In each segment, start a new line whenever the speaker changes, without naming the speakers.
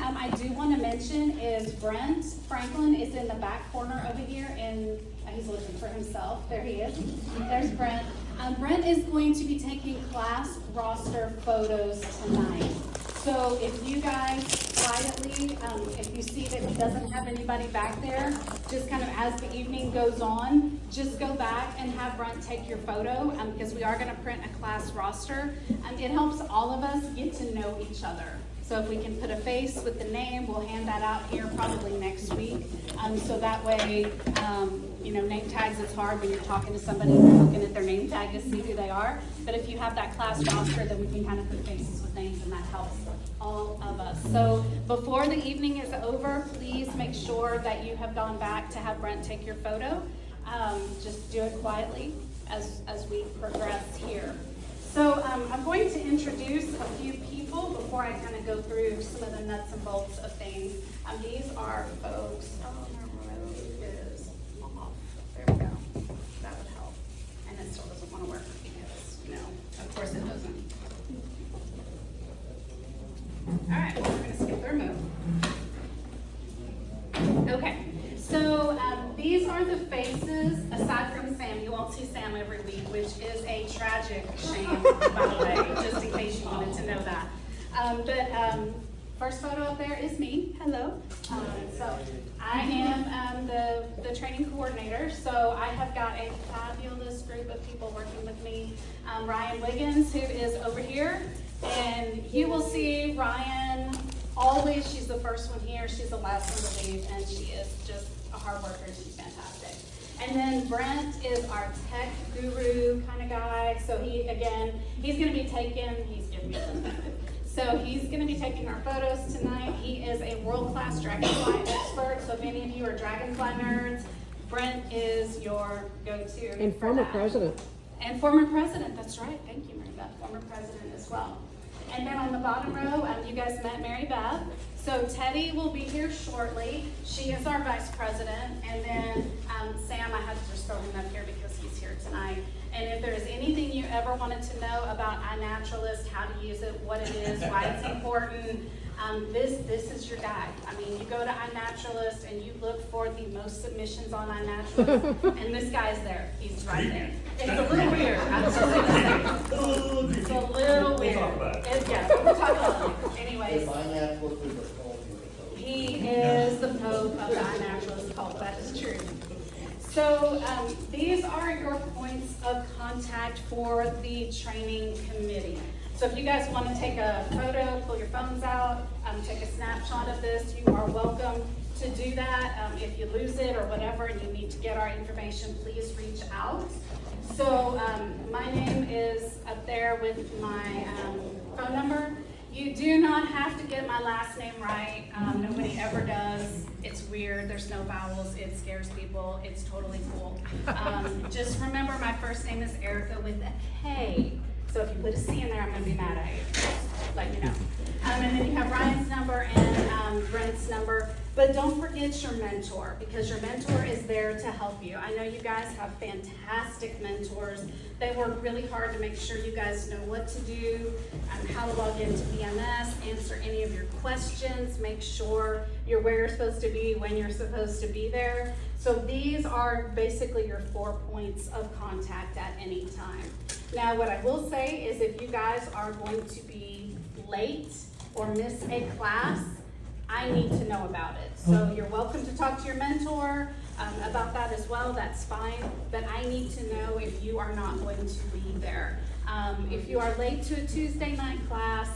I do want to mention is Brent Franklin is in the back corner over here, and he's looking for himself. There he is. There's Brent. Brent is going to be taking class roster photos tonight. So if you guys quietly, if you see that he doesn't have anybody back there, just kind of as the evening goes on, just go back and have Brent take your photo, because we are going to print a class roster. It helps all of us get to know each other. So if we can put a face with the name, we'll hand that out here probably next week. So that way, name tags, it's hard when you're talking to somebody and you're looking at their name tag to see who they are. But if you have that class roster, then we can kind of put faces with names, and that helps all of us. So before the evening is over, please make sure that you have gone back to have Brent take your photo. Just do it quietly as we progress here. So I'm going to introduce a few people before I kind of go through some of the nuts and bolts of things. These are folks. Oh, my road is off. There we go. That would help. And it still doesn't want to work because, no, of course it doesn't. All right, we're going to skip the remote. Okay, so these are the faces, aside from Sam. You won't see Sam every week, which is a tragic shame, by the way, just in case you wanted to know that. First photo up there is me. Hello. So I am the training coordinator. So I have got a fabulous group of people working with me. Ryan Wiggins, who is over here. And you will see Ryan always. She's the first one here. She's the last one to leave. And she is just a hard worker. She's fantastic. And then Brent is our tech guru kind of guy. So he's going to be he's giving me something. So he's going to be taking our photos tonight. He is a world-class dragonfly expert. So if any of you are dragonfly nerds, Brent is your go-to.
And former president.
And former president, that's right. Thank you, Mary Beth. Former president as well. And then on the bottom row, you guys met Mary Beth. So Teddy will be here shortly. She is our vice president. And then Sam, I had to just throw him up here because he's here tonight. And if there's anything you ever wanted to know about iNaturalist, how to use it, what it is, why it's important, this is your guide. I mean, you go to iNaturalist and you look for the most submissions on iNaturalist, and this guy's there. He's right there. It's a little weird. It's a little weird. We'll talk about it. Anyways, he is the Pope of the iNaturalist cult. That is true. So these are your points of contact for the training committee. So if you guys want to take a photo, pull your phones out, take a snapshot of this, you are welcome to do that. If you lose it or whatever and you need to get our information, please reach out. So my name is up there with my phone number. You do not have to get my last name right. Nobody ever does. It's weird. There's no vowels. It scares people. It's totally cool. Just remember my first name is Erica with a K. So if you put a C in there, I'm going to be mad at you. Just let me know. And then you have Ryan's number and Brent's number. But don't forget your mentor, because your mentor is there to help you. I know you guys have fantastic mentors. They work really hard to make sure you guys know what to do, how to log into VMS, answer any of your questions, make sure you're where you're supposed to be, when you're supposed to be there. So these are basically your 4 points of contact at any time. Now, what I will say is if you guys are going to be late or miss a class, I need to know about it. So you're welcome to talk to your mentor about that as well. That's fine. But I need to know if you are not going to be there. If you are late to a Tuesday night class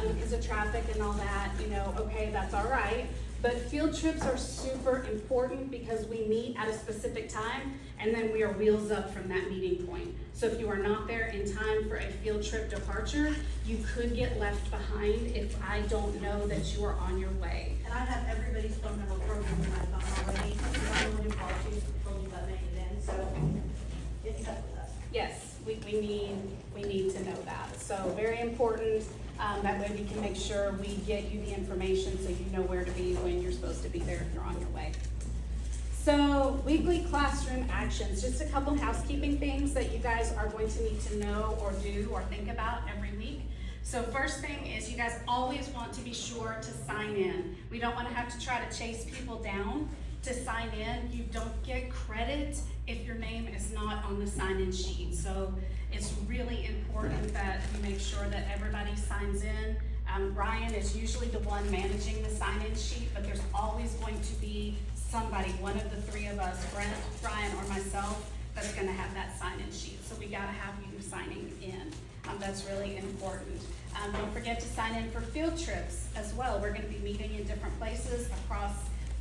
because of traffic and all that, okay, that's all right. But field trips are super important because we meet at a specific time and then we are wheels up from that meeting point. So if you are not there in time for a field trip departure, you could get left behind if I don't know that you are on your way.
And I have everybody's phone number programmed in my phone already. I'm going to call you, told you about making it in, so it's up with us.
Yes, we need to know that. So very important. That way we can make sure we get you the information so you know where to be when you're supposed to be there if you're on your way. So weekly classroom actions, just a couple housekeeping things that you guys are going to need to know or do or think about every week. So first thing is you guys always want to be sure to sign in. We don't want to have to try to chase people down to sign in. You don't get credit if your name is not on the sign-in sheet. So it's really important that you make sure that everybody signs in. Brian is usually the one managing the sign-in sheet, but there's always going to be somebody, one of the three of us, Brent, Brian, or myself, that's gonna have that sign-in sheet. So we gotta have you signing in. That's really important. Don't forget to sign in for field trips as well. We're gonna be meeting in different places across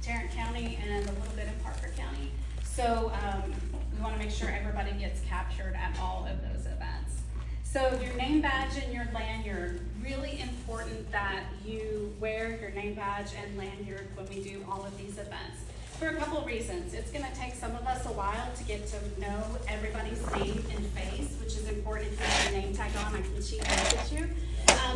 Tarrant County and a little bit in Parker County. So we wanna make sure everybody gets captured at all of those events. So your name badge and your lanyard, really important that you wear your name badge and lanyard when we do all of these events. For a couple of reasons. It's gonna take some of us a while to get to know everybody's name and face, which is important. If you have your name tag on, I can cheat and look at you.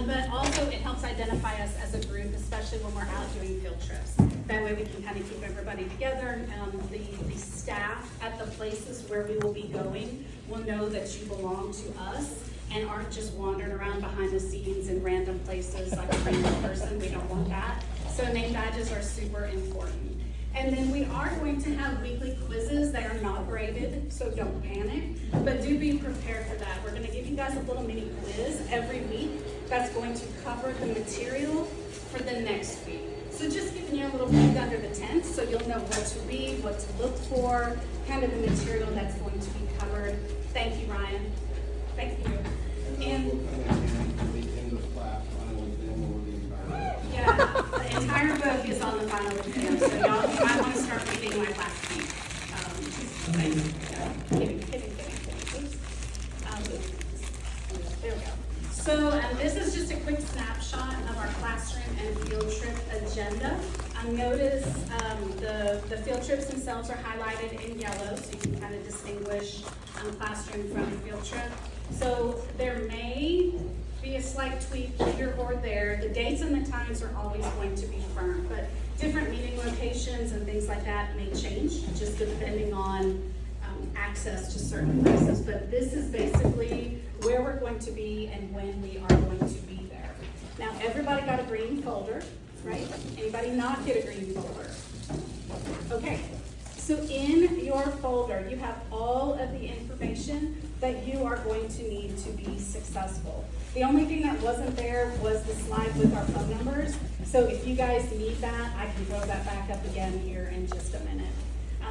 But also it helps identify us as a group, especially when we're out doing field trips. That way we can kind of keep everybody together. The staff at the places where we will be going will know that you belong to us and aren't just wandering around behind the scenes in random places like a random person. We don't want that. So name badges are super important. And then we are going to have weekly quizzes that are not graded, so don't panic, but do be prepared for that. We're gonna give you guys a little mini quiz every week that's going to cover the material for the next week. So just giving you a little peek under the tent so you'll know what to read, what to look for, kind of the material that's going to be covered. Thank you, Ryan. Thank you. And yeah, the entire book is on the final exam, so y'all might want to start reading my last week. Kidding. Oops. There we go. So this is just a quick snapshot of our classroom and field trip agenda. Notice the field trips themselves are highlighted in yellow, so you can kind of distinguish classroom from field trip. So there may be a slight tweak here or there. The dates and the times are always going to be firm, but different meeting locations and things like that may change just depending on access to certain places. But this is basically where we're going to be and when we are going to be there. Now, everybody got a green folder, right? Anybody not get a green folder? Okay, so in your folder, you have all of the information that you are going to need to be successful. The only thing that wasn't there was the slide with our phone numbers. So if you guys need that, I can throw that back up again here in just a minute.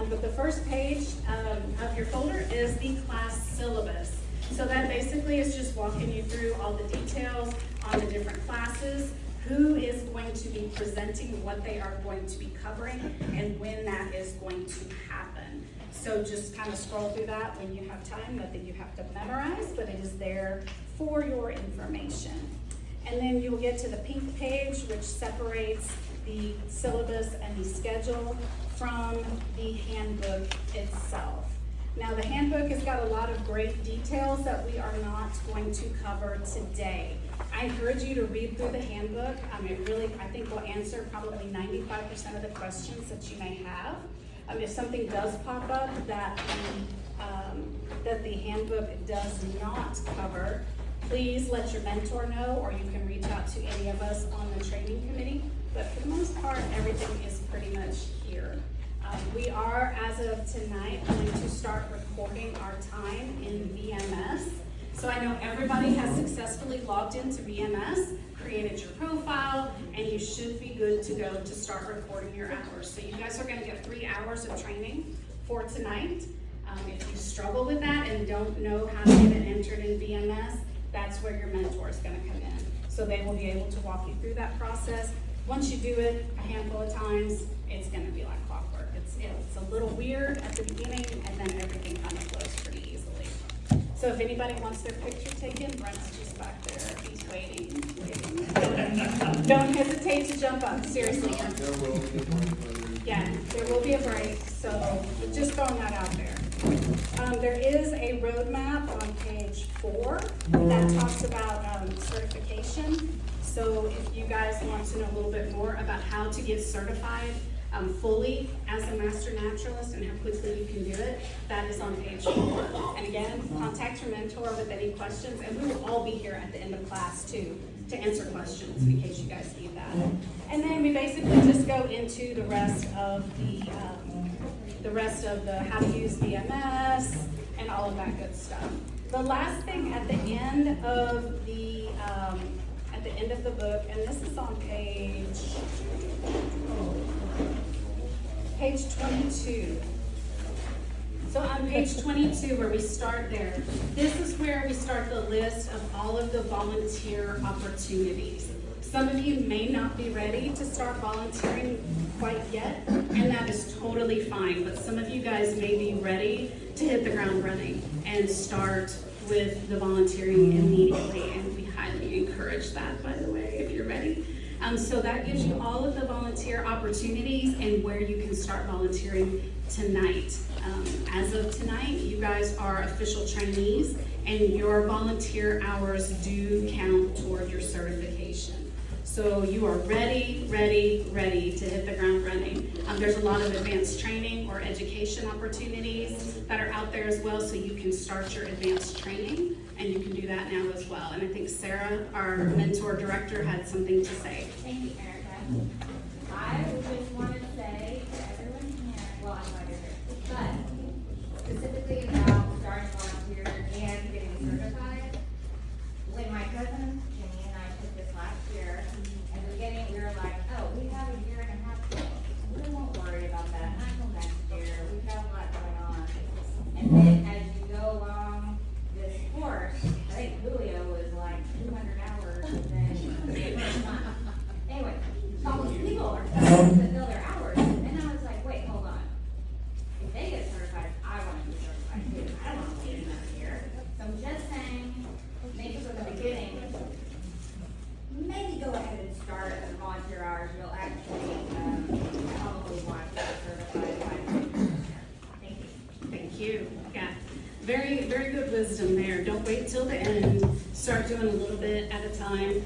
But the first page of your folder is the class syllabus. So that basically is just walking you through all the details on the different classes, who is going to be presenting what they are going to be covering, and when that is going to happen. So just kind of scroll through that when you have time. Nothing you have to memorize, but it is there for your information. And then you'll get to the pink page, which separates the syllabus and the schedule from the handbook itself. Now, the handbook has got a lot of great details that we are not going to cover today. I encourage you to read through the handbook. It really, I think, will answer probably 95% of the questions that you may have. If something does pop up that the handbook does not cover, please let your mentor know, or you can reach out to any of us on the training committee. But for the most part, everything is pretty much here. We are, as of tonight, going to start recording our time in VMS. So I know everybody has successfully logged into VMS, created your profile, and you should be good to go to start recording your hours. So you guys are going to get 3 hours of training for tonight. If you struggle with that and don't know how to get it entered in VMS, that's where your mentor is going to come in. So they will be able to walk you through that process. Once you do it a handful of times, it's going to be like clockwork. It's a little weird at the beginning, and then everything kind of flows pretty easily. So if anybody wants their picture taken, Brent's just back there. He's waiting. Don't hesitate to jump up. Seriously. Yeah, there will be a break. So just throwing that out there. There is a roadmap on page 4 that talks about certification. So if you guys want to know a little bit more about how to get certified fully as a master naturalist and how quickly you can do it, that is on page 4. And again, contact your mentor with any questions, and we will all be here at the end of class too to answer questions in case you guys need that. And then we basically just go into the rest of the how to use VMS and all of that good stuff. The last thing at the end of the book, and this is on page 22. So on page 22, where we start there, this is where we start the list of all of the volunteer opportunities. Some of you may not be ready to start volunteering quite yet, and that is totally fine, but some of you guys may be ready to hit the ground running and start with the volunteering immediately, and we highly encourage that, by the way, if you're ready. So that gives you all of the volunteer opportunities and where you can start volunteering tonight. As of tonight, you guys are official trainees, and your volunteer hours do count toward your certification. So you are ready to hit the ground running. There's a lot of advanced training or education opportunities that are out there as well, so you can start your advanced training, and you can do that now as well. And I think Sarah, our mentor director, had something to say.
Thank you, Erica. I just want to say to everyone here, well, I'm glad you're here, but specifically about starting volunteer and getting certified. When my cousin Jimmy and I took this last year, at the beginning we were like, oh, we have a year and a half to go. We won't worry about that until next year. We've got a lot going on. And then as you go along this course, I think Julio was like 200 hours and then the first month. Anyway, all these people are starting to fill their hours. And I was like, wait, hold on. If they get certified, I want to be certified too. I don't want to wait another year. So I'm just saying, maybe from the beginning, maybe go ahead and start at the volunteer hours. You'll actually probably want to get certified by the next year. Thank you.
Thank you. Yeah, very, very good wisdom there. Don't wait till the end. Start doing a little bit at a time.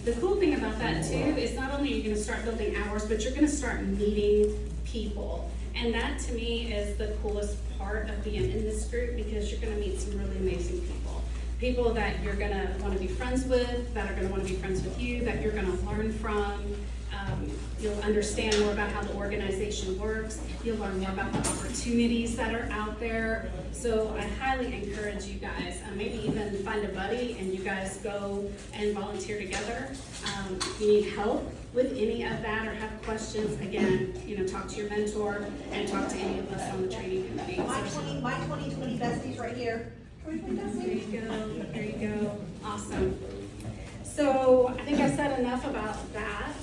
The cool thing about that too is not only are you going to start building hours, but you're going to start meeting people. And that to me is the coolest part of being in this group, because you're going to meet some really amazing people. People that you're going to want to be friends with, that are going to want to be friends with you, that you're going to learn from. You'll understand more about how the organization works. You'll learn more about the opportunities that are out there. So I highly encourage you guys, maybe even find a buddy and you guys go and volunteer together. If you need help with any of that or have questions, again, talk to your mentor and talk to any of us on the training committee.
My 2020 besties right here.
There you go. Awesome. So I think I said enough about that.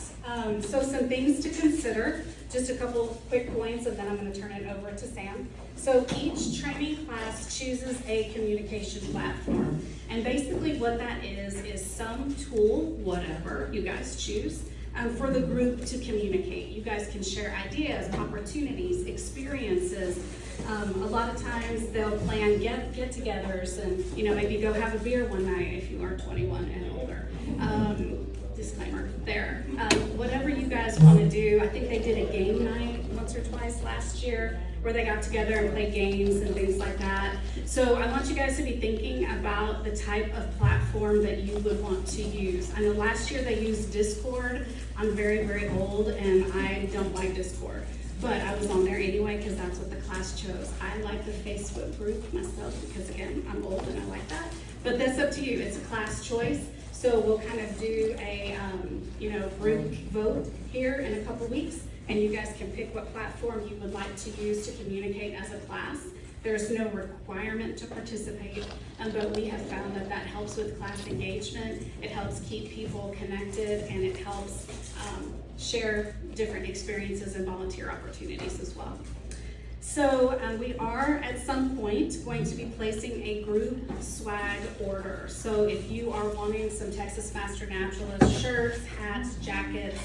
So some things to consider, just a couple quick points, and then I'm going to turn it over to Sam. So each training class chooses a communication platform. And basically what that is some tool, whatever you guys choose, for the group to communicate. You guys can share ideas, opportunities, experiences. A lot of times they'll plan get-togethers and maybe go have a beer one night if you are 21 and older. Disclaimer there. Whatever you guys want to do. I think they did a game night once or twice last year where they got together and played games and things like that. So I want you guys to be thinking about the type of platform that you would want to use. I know last year they used Discord. I'm very, very old and I don't like Discord. But I was on there anyway because that's what the class chose. I like the Facebook group myself because, again, I'm old and I like that. But that's up to you. It's a class choice. So we'll kind of do a group vote here in a couple weeks, and you guys can pick what platform you would like to use to communicate as a class. There's no requirement to participate, but we have found that helps with class engagement. It helps keep people connected, and it helps share different experiences and volunteer opportunities as well. So we are at some point going to be placing a group swag order. So if you are wanting some Texas Master Naturalist shirts, hats, jackets,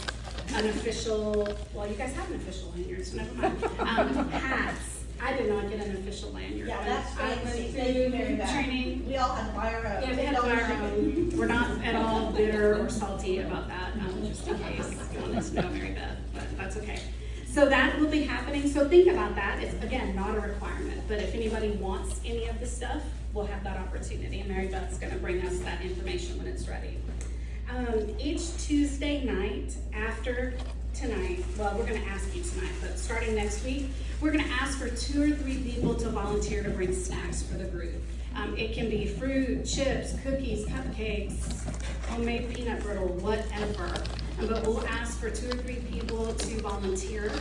an official, well, you guys have an official lanyard, so never mind. Hats. I did not get an official lanyard.
Yeah, that's
I went
fancy. Thank you very
through
much.
training.
We all had to buy our own.
Yeah, we had to buy our own. We're not at all bitter or salty about that, just in case you wanted to know, Mary Beth, but that's okay. So that will be happening. So think about that. It's, again, not a requirement, but if anybody wants any of the stuff, we'll have that opportunity, and Mary Beth's going to bring us that information when it's ready. Each Tuesday night after tonight, well, we're gonna ask you tonight, but starting next week, we're gonna ask for 2 or 3 people to volunteer to bring snacks for the group. It can be fruit, chips, cookies, cupcakes, homemade peanut brittle, whatever. But we'll ask for 2 or 3 people to volunteer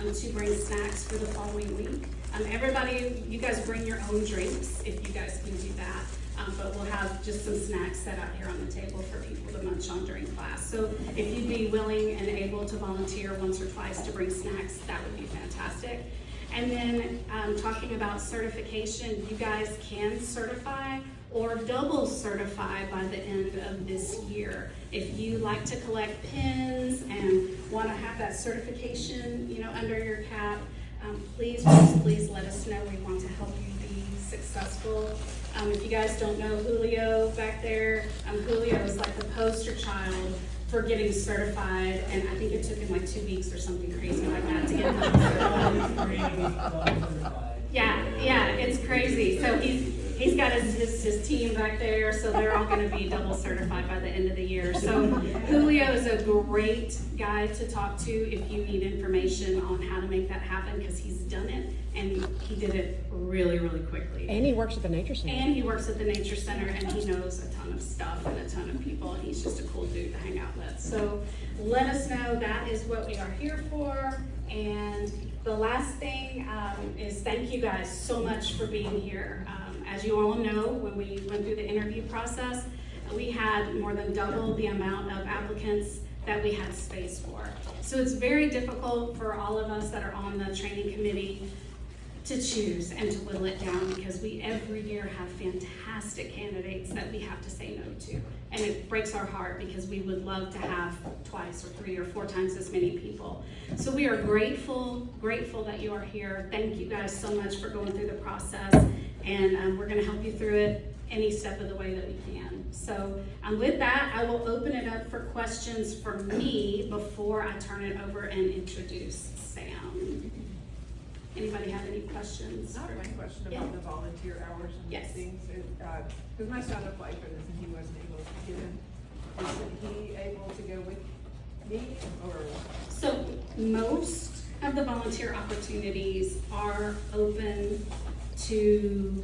to bring snacks for the following week. Everybody, you guys bring your own drinks if you guys can do that. But we'll have just some snacks set out here on the table for people to munch on during class. So if you'd be willing and able to volunteer once or twice to bring snacks, that would be fantastic. And then talking about certification, you guys can certify or double certify by the end of this year. If you like to collect pins and want to have that certification, under your cap, please let us know. We want to help you be successful. If you guys don't know Julio back there, Julio is like the poster child for getting certified, and I think it took him like 2 weeks or something crazy like that to get certified. Yeah, it's crazy. So he's got his team back there, so they're all gonna be double certified by the end of the year. So Julio is a great guy to talk to if you need information on how to make that happen, because he's done it, and he did it really, really quickly.
And he works at the Nature Center.
And he works at the Nature Center, and he knows a ton of stuff and a ton of people, and he's just a cool dude to hang out with. So let us know. That is what we are here for. And the last thing is thank you guys so much for being here. As you all know, when we went through the interview process, we had more than double the amount of applicants that we had space for. So it's very difficult for all of us that are on the training committee to choose and to whittle it down, because we every year have fantastic candidates that we have to say no to. And it breaks our heart, because we would love to have 2 or 3 or 4 times as many people. So we are grateful that you are here. Thank you guys so much for going through the process, and we're gonna help you through it any step of the way that we can. So with that, I will open it up for questions for me before I turn it over and introduce Sam. Anybody have any questions?
I have one question about the volunteer hours and
Yes.
things. Because my son applied for this and he wasn't able to get in. Isn't he able to go with me, or?
So most of the volunteer opportunities are open to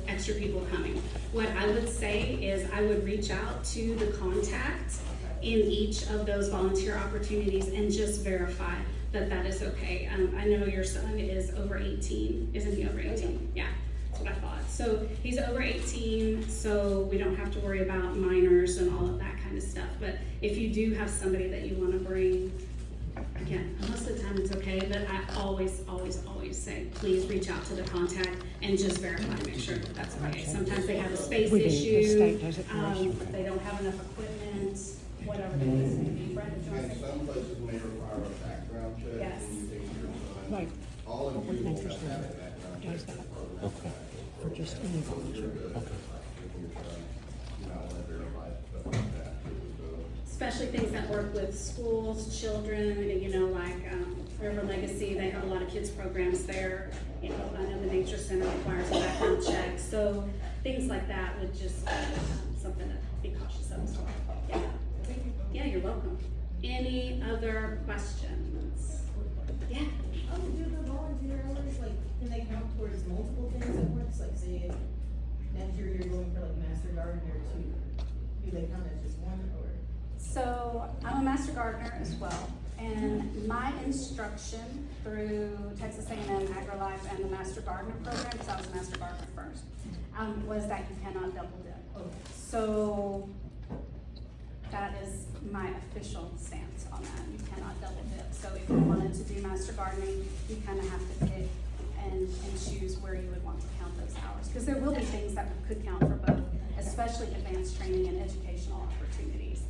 extra people coming. What I would say is I would reach out to the contact in each of those volunteer opportunities and just verify that is okay. I know your son is over 18, isn't he over 18? Yeah, that's what I thought. So he's over 18, so we don't have to worry about minors and all of that kind of stuff. But if you do have somebody that you want to bring, again, most of the time it's okay, but I always say, please reach out to the contact and just verify, make sure that that's okay. Sometimes they have a space
We do. The
issue,
state does it for us.
they don't have enough equipment, whatever the case may be. Brenda, do you want to
And
say?
some places may require a background check
Yes.
when you take your son.
Like,
All of
with
you will
Nature
have to have a
Center
background check.
does that.
Okay.
for just any volunteer.
You're not want to verify stuff like that.
Especially things that work with schools, children, like River Legacy, they have a lot of kids programs there. I know the Nature Center requires a background check, so things like that would just be something to be cautious of as well. Yeah, you're welcome. Any other questions? Yeah.
Oh, do the volunteer hours, can they count towards multiple things at once? Like, say, next year you're going for Master Gardener too. Do they count as just one, or?
So I'm a Master Gardener as well, and my instruction through Texas A&M AgriLife and the Master Gardener program, because I was a Master Gardener first, was that you cannot double dip.
Okay.
So that is my official stance on that. You cannot double dip. So if you wanted to do Master Gardening, you kind of have to pick and choose where you would want to count those hours. Because there will be things that could count for both, especially advanced training and educational opportunities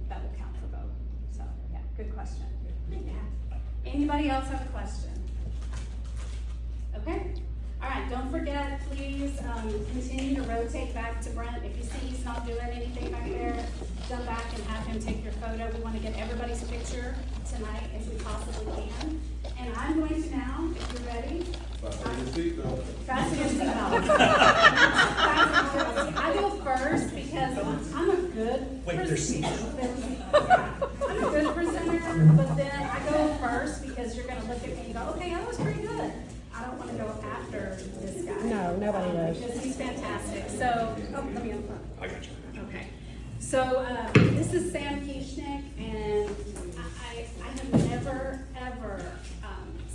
that will count for both. So yeah, good question. Yeah. Anybody else have a question? Okay. All right, don't forget, please continue to rotate back to Brent. If you see he's not doing anything back there, jump back and have him take your photo. We want to get everybody's picture tonight if we possibly can. And I'm going to now, if you're ready. Fasten your seatbelt. I go first because I'm a good.
Wait, they're seniors?
I'm a good presenter, but then I go first because you're gonna look at me and go, okay, that was pretty good. I don't wanna go after this guy.
No, nobody does.
Because he's fantastic. So, let me unplug.
I got you.
Okay. So, this is Sam Kieschnick, and I have never, ever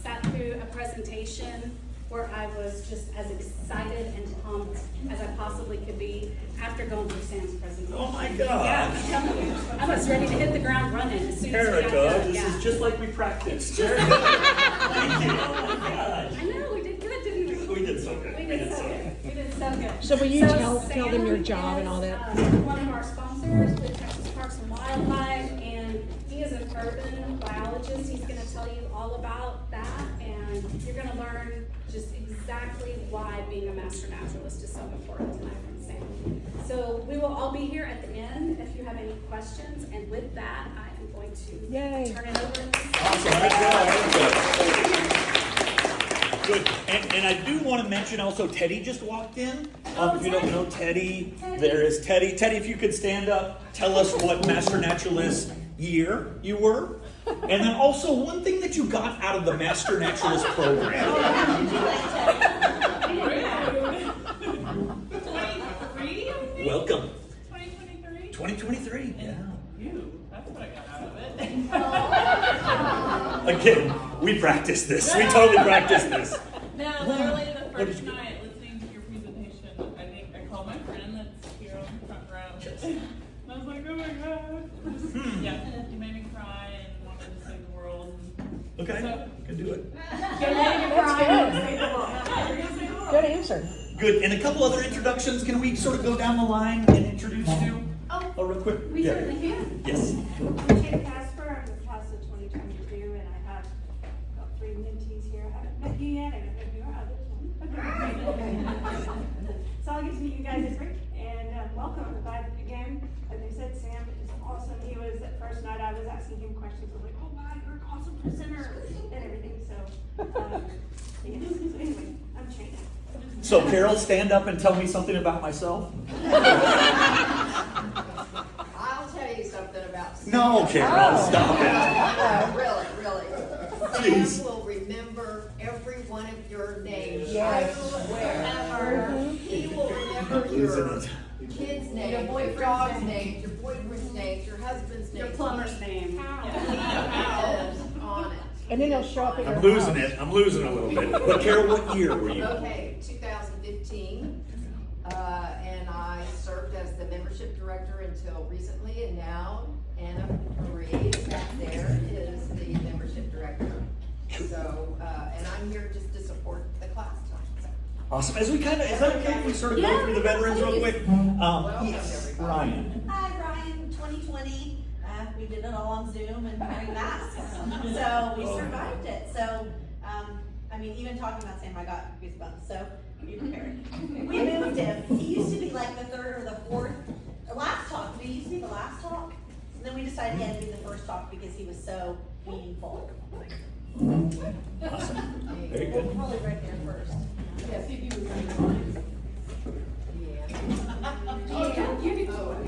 sat through a presentation where I was just as excited and pumped as I possibly could be after going through Sam's presentation.
Oh my
Yeah,
God.
I'm telling you, I was ready to hit the ground running as soon as we got
Erica,
done.
this
Yeah.
is just like we practiced. Thank you. Oh my God.
I know, we did good, didn't we?
We did so good.
We did so good. We did so good.
So will you tell them your
Sam
job and all that?
is, one of our sponsors with Texas Parks and Wildlife, and he is an urban biologist. He's gonna tell you all about that, and you're gonna learn just exactly why being a master naturalist is so important tonight from Sam. So we will all be here at the end if you have any questions, and with that, I am going to
Yay.
turn it over to
Awesome, good job, good. And I do want to mention also, Teddy just walked in. If you don't know Teddy, there is Teddy. Teddy, if you could stand up, tell us what Master Naturalist year you were. And then also one thing that you got out of the Master Naturalist program.
23, I think?
Welcome.
2023?
2023, yeah.
You, that's what I got out of it.
Again, we practiced this. We totally practiced this.
No, literally the
What did
first
you get?
night listening to your presentation, I think I called my friend that's here on the front row. And I was like, oh my God. Yeah, you made me cry and wanted to save the world.
Okay,
So-
can do it.
Good answer.
Good. And a couple other introductions. Can we sort of go down the line and introduce you? Oh, real quick.
We certainly can.
Yes.
I'm Jane Casper, I'm the class of 2022, and I have about 3 mentees here. I haven't met you yet, I don't know who your others. So I'll get to meet you guys this week, and welcome. I'm glad again, as I said, Sam is awesome. He was, at first night, I was asking him questions, I was like, oh wow, you're an awesome presenter, and everything, so, yes. So anyway, I'm Jane.
So, Carol, stand up and tell me something about myself.
I'll tell you something about Sam.
No, Carol, stop it.
Really.
Please.
Sam will remember every one of your names.
Yes.
I swear. He will remember
Losing
your
it.
kid's name, your dog's name, your boyfriend's name, your husband's name.
Your plumber's name.
He is on it.
And then he'll show up at your
I'm
house.
losing it. I'm losing a little bit. But, Carol, what year were you?
Okay, 2015. And I served as the membership director until recently, and now Anna Marie back there is the membership director. So, and I'm here just to support the class tonight.
Awesome. Is that okay if we sort of go through the veterans real quick? Yes, Ryan.
Hi, Brian, 2020, we did it all on Zoom and wearing masks, so we survived it. So, I mean, even talking about Sam, I got goosebumps, so be prepared. We moved him. He used to be like the third or the fourth, the last talk. He used to be the last talk. And then we decided he had to be the first talk because he was so meaningful.
Awesome. Very good.
Probably right there first.
Yes, if you was in the line.
Yeah, you can
Go ahead.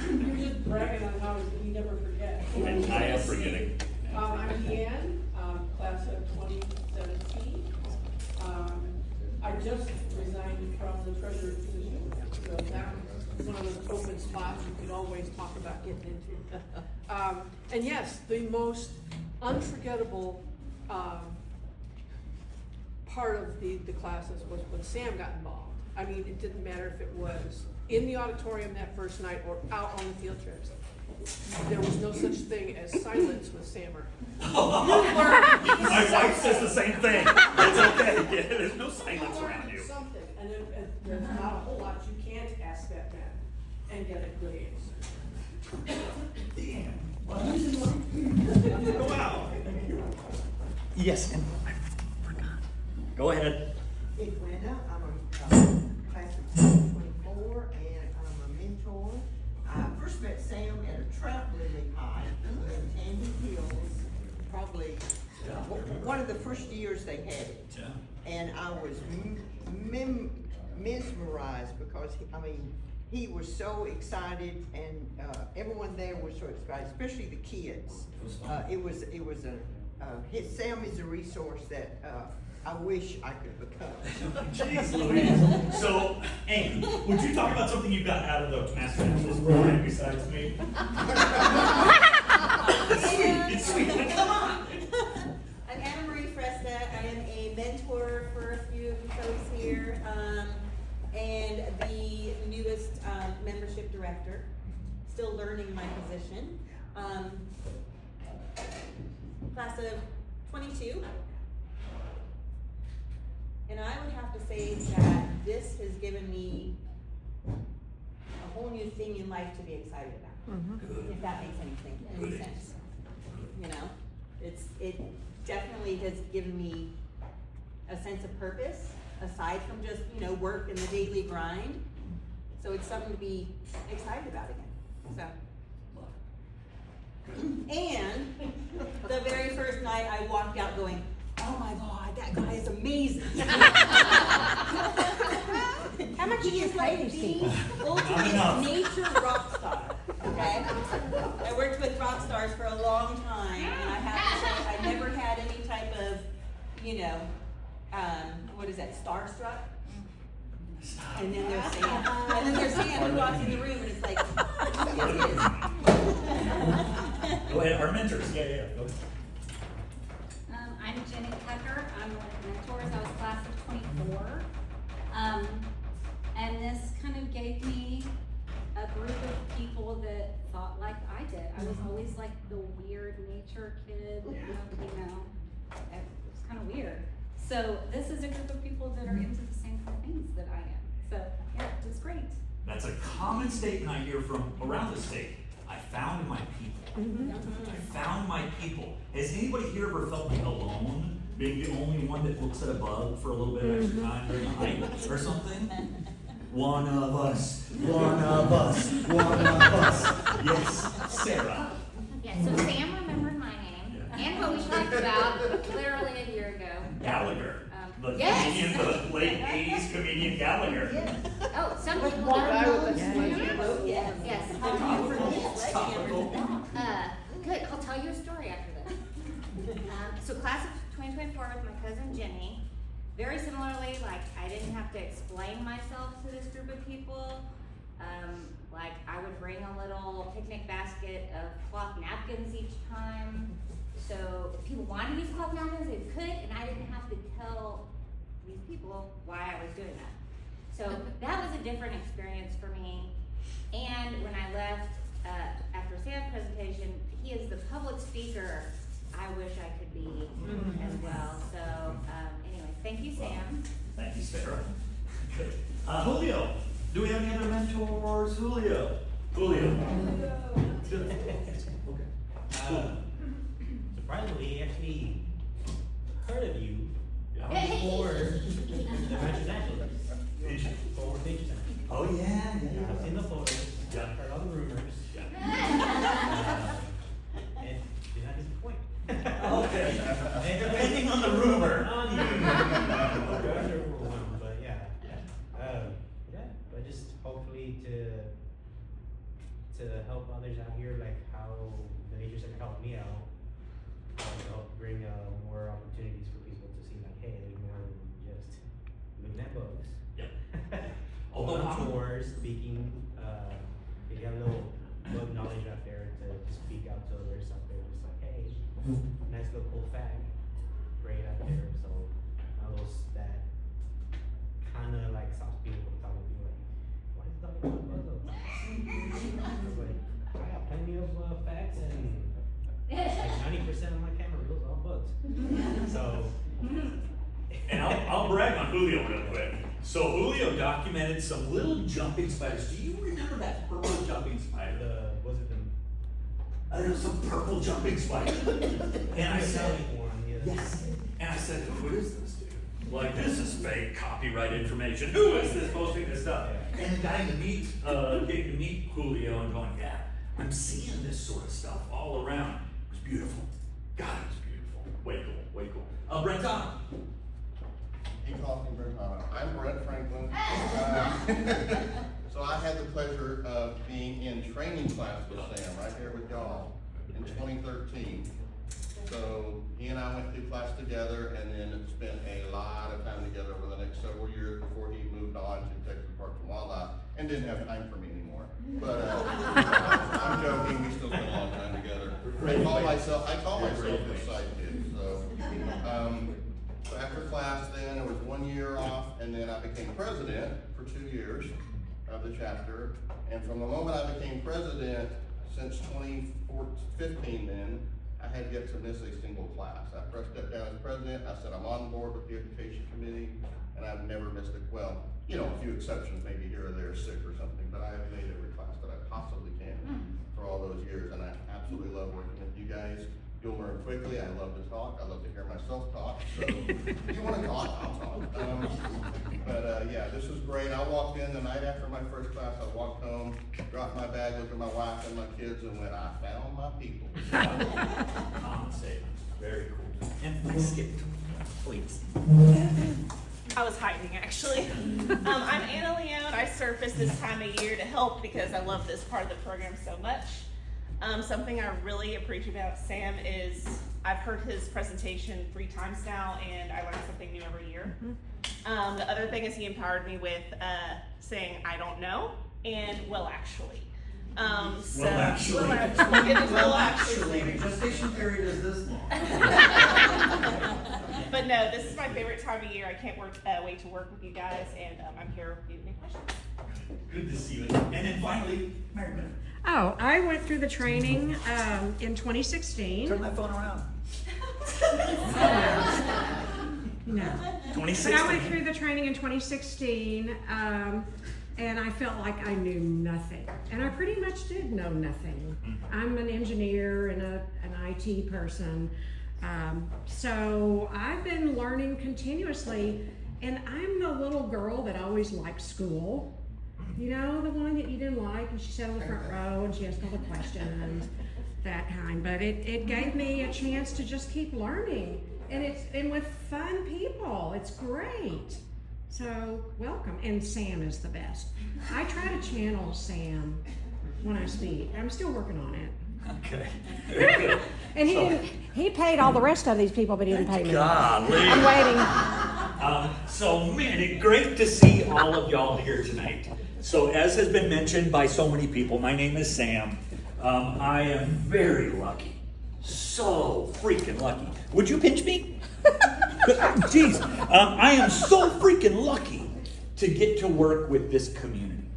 You're just bragging on how you never forget.
I am forgetting.
I'm Deanne, class of 2017. I just resigned from the treasurer position, so that was one of those open spots you could always talk about getting into. And yes, the most unforgettable part of the classes was when Sam got involved. I mean, it didn't matter if it was in the auditorium that first night or out on the field trips. There was no such thing as silence with Sammer.
My wife says the same thing. It's okay. Yeah, there's no silence around you.
Something, and there's not a whole lot you can't ask that man and get a good answer.
Damn. Wow. Yes, and I forgot. Go ahead.
Hey, Glenda, I'm a class of 2024, and I'm a mentor. I first met Sam at a trout lily high in Candy Hills, probably one of the first years they had it.
Yeah.
And I was mesmerized because he was so excited, and everyone there was so excited, especially the kids. Sam is a resource that I wish I could become.
Jeez Louise. So, Amy, would you talk about something you got out of the Master Naturalist program besides me? It's sweet. Come on.
I'm Anna Marie Fresta. I am a mentor for a few of you folks here, and the newest membership director. Still learning my position. Class of 22. And I would have to say that this has given me a whole new thing in life to be excited about. If that makes any sense. You know, it definitely has given me a sense of purpose aside from just, work and the daily grind. So it's something to be excited about again. And the very first night I walked out going, oh my God, that guy is amazing.
How much do you pay these people?
Ultimate nature rock star. Okay? I worked with rock stars for a long time, and I have to say I never had any type of, what is that, starstruck? And then there's Sam who walks in the room and it's like, it is.
Go ahead, our mentors. Yeah. Go ahead.
I'm Jenny Tucker. I'm one of the mentors. I was class of 24. And this kind of gave me a group of people that thought like I did. I was always like the weird nature kid, it was kind of weird. So this is a group of people that are into the same kind of things that I am. So yeah, it's great.
That's a common statement I hear from around the state. I found my people. I found my people. Has anybody here ever felt like alone, being the only one that looks at a bug for a little bit of extra time during the hike or something? One of us. Yes, Sarah.
Yeah, so Sam remembered my name and what we talked about literally a year ago.
Gallagher. The
Yes.
comedian, the late 80s comedian Gallagher.
Oh, some people
One guy
don't
with
know.
a
Yes.
Yes. Good, I'll tell you a story after this. So class of 2024 with my cousin Jenny, very similarly, like I didn't have to explain myself to this group of people. Like I would bring a little picnic basket of cloth napkins each time. So if people wanted to use cloth napkins, they could, and I didn't have to tell these people why I was doing that. So that was a different experience for me. And when I left after Sam's presentation, he is the public speaker I wish I could be as well. So anyway, thank you, Sam.
Thank you, Sarah. Good. Julio, do we have any other mentors? Julio. Good. Okay.
Surprisingly, actually heard of you
Yeah.
before the Naturalist. For Nature Center.
Oh yeah.
I've seen the photos,
Yeah.
heard all the rumors, and did not disappoint.
Okay. Depending on the rumor.
On you. But yeah. But just hopefully to help others out here, like how the Nature Center helped me out, to help bring more opportunities for people to see, like, hey, there's more than just looking at bugs.
Yep.
Although tours, speaking, you got a little bug knowledge out there to speak out to others out there. It's like, hey, nice little cool fact, great out there. So those that kind of like soft people talking to people like, why is he talking about bugs all the time? I was like, I got plenty of facts, and like 90% of my camera reels are all bugs. So.
And I'll brag on Julio real quick. So Julio documented some little jumping spiders. Do you remember that purple jumping spider?
Was it the?
There was some purple jumping spider. And I said, yes. And I said, who is this dude? Like, this is fake copyright information. Who is this posting this stuff? And getting to meet Julio and going, yeah, I'm seeing this sort of stuff all around. It was beautiful. God, it was beautiful. Way cool. Brent Tom.
He calls me Brent. I'm Brent Franklin. So I had the pleasure of being in training class with Sam right here with y'all in 2013. So he and I went through class together and then spent a lot of time together over the next several years before he moved on to Texas Parks and Wildlife and didn't have time for me anymore. But I'm joking, we still spent a long time together. I call myself his sidekick. So after class then, it was 1 year off, and then I became president for 2 years of the chapter. And from the moment I became president, since 2015 then, I had yet to miss a single class. After I stepped down as president, I said I'm on board with the education committee, and I've never missed a, well, you know, a few exceptions, maybe here or there, sick or something, but I have made every class that I possibly can for all those years, and I absolutely love working with you guys. You'll learn quickly. I love to talk. I love to hear myself talk. So if you want to talk, I'll talk. Yeah, this was great. I walked in the night after my first class. I walked home, dropped my bag, looked at my wife and my kids, and went, I found my people.
Compensate. Very cool. And skip, please.
I was hiding, actually. I'm Anna Leone. I surface this time of year to help because I love this part of the program so much. Something I really appreciate about Sam is I've heard his presentation 3 times now, and I learn something new every year. The other thing is he empowered me with saying I don't know and well actually. Well actually.
Gestation period is this long.
But no, this is my favorite time of year. I can't wait to work with you guys, and I'm here if you have any questions.
Good to see you. And then finally, Mary Beth.
Oh, I went through the training in 2016.
Turn that phone around.
No.
2016.
But I went through the training in 2016, and I felt like I knew nothing. And I pretty much did know nothing. I'm an engineer and an IT person. So I've been learning continuously, and I'm the little girl that always liked school. You know, the one that you didn't like, and she sat on the front row and she asked all the questions, that kind. But it gave me a chance to just keep learning, and with fun people. It's great. So welcome. And Sam is the best. I try to channel Sam when I speak. I'm still working on it.
Okay. Very good.
And he paid all the rest of these people, but he didn't pay me.
Golly.
I'm waiting.
So man, it's great to see all of y'all here tonight. So as has been mentioned by so many people, my name is Sam. I am very lucky. So freaking lucky. Would you pinch me? Jeez. I am so freaking lucky to get to work with this community.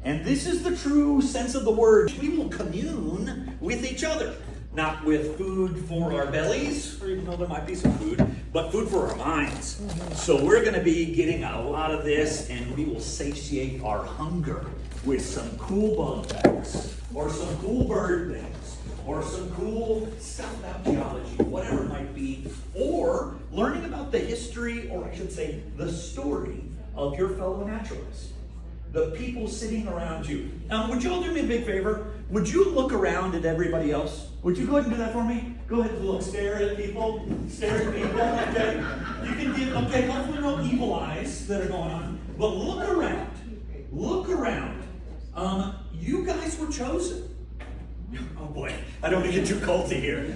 And this is the true sense of the word. We will commune with each other. Not with food for our bellies, even though there might be some food, but food for our minds. So we're going to be getting a lot of this, and we will satiate our hunger with some cool bug facts, or some cool bird things, or some cool stuff about geology, whatever it might be, or learning about the history, or I should say, the story of your fellow naturalists. The people sitting around you. Would you all do me a big favor? Would you look around at everybody else? Would you go ahead and do that for me? Go ahead and look, stare at people, okay? You can give, okay, hopefully no evil eyes that are going on, but look around. You guys were chosen. Oh boy, I don't want to get too culty here.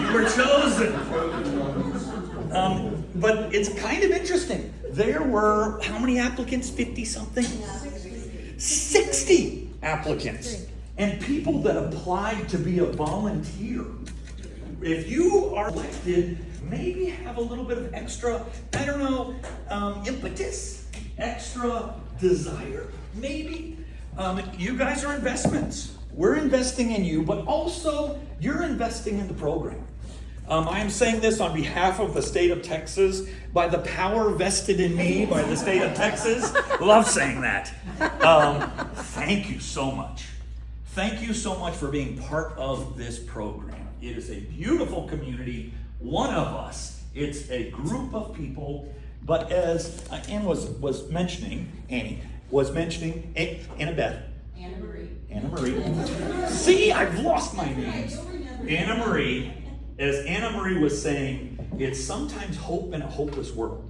You were chosen. But it's kind of interesting. There were, how many applicants? 50 something? 60 applicants. And people that applied to be a volunteer. If you are elected, maybe have a little bit of extra, I don't know, impetus, extra desire, maybe. You guys are investments. We're investing in you, but also you're investing in the program. I am saying this on behalf of the state of Texas, by the power vested in me by the state of Texas. Love saying that. Thank you so much. Thank you so much for being part of this program. It is a beautiful community, one of us. It's a group of people, but as Anna was mentioning, Annabeth. Anna Marie. See, I've lost my names. Anna Marie as Anna Marie was saying, it's sometimes hope in a hopeless world.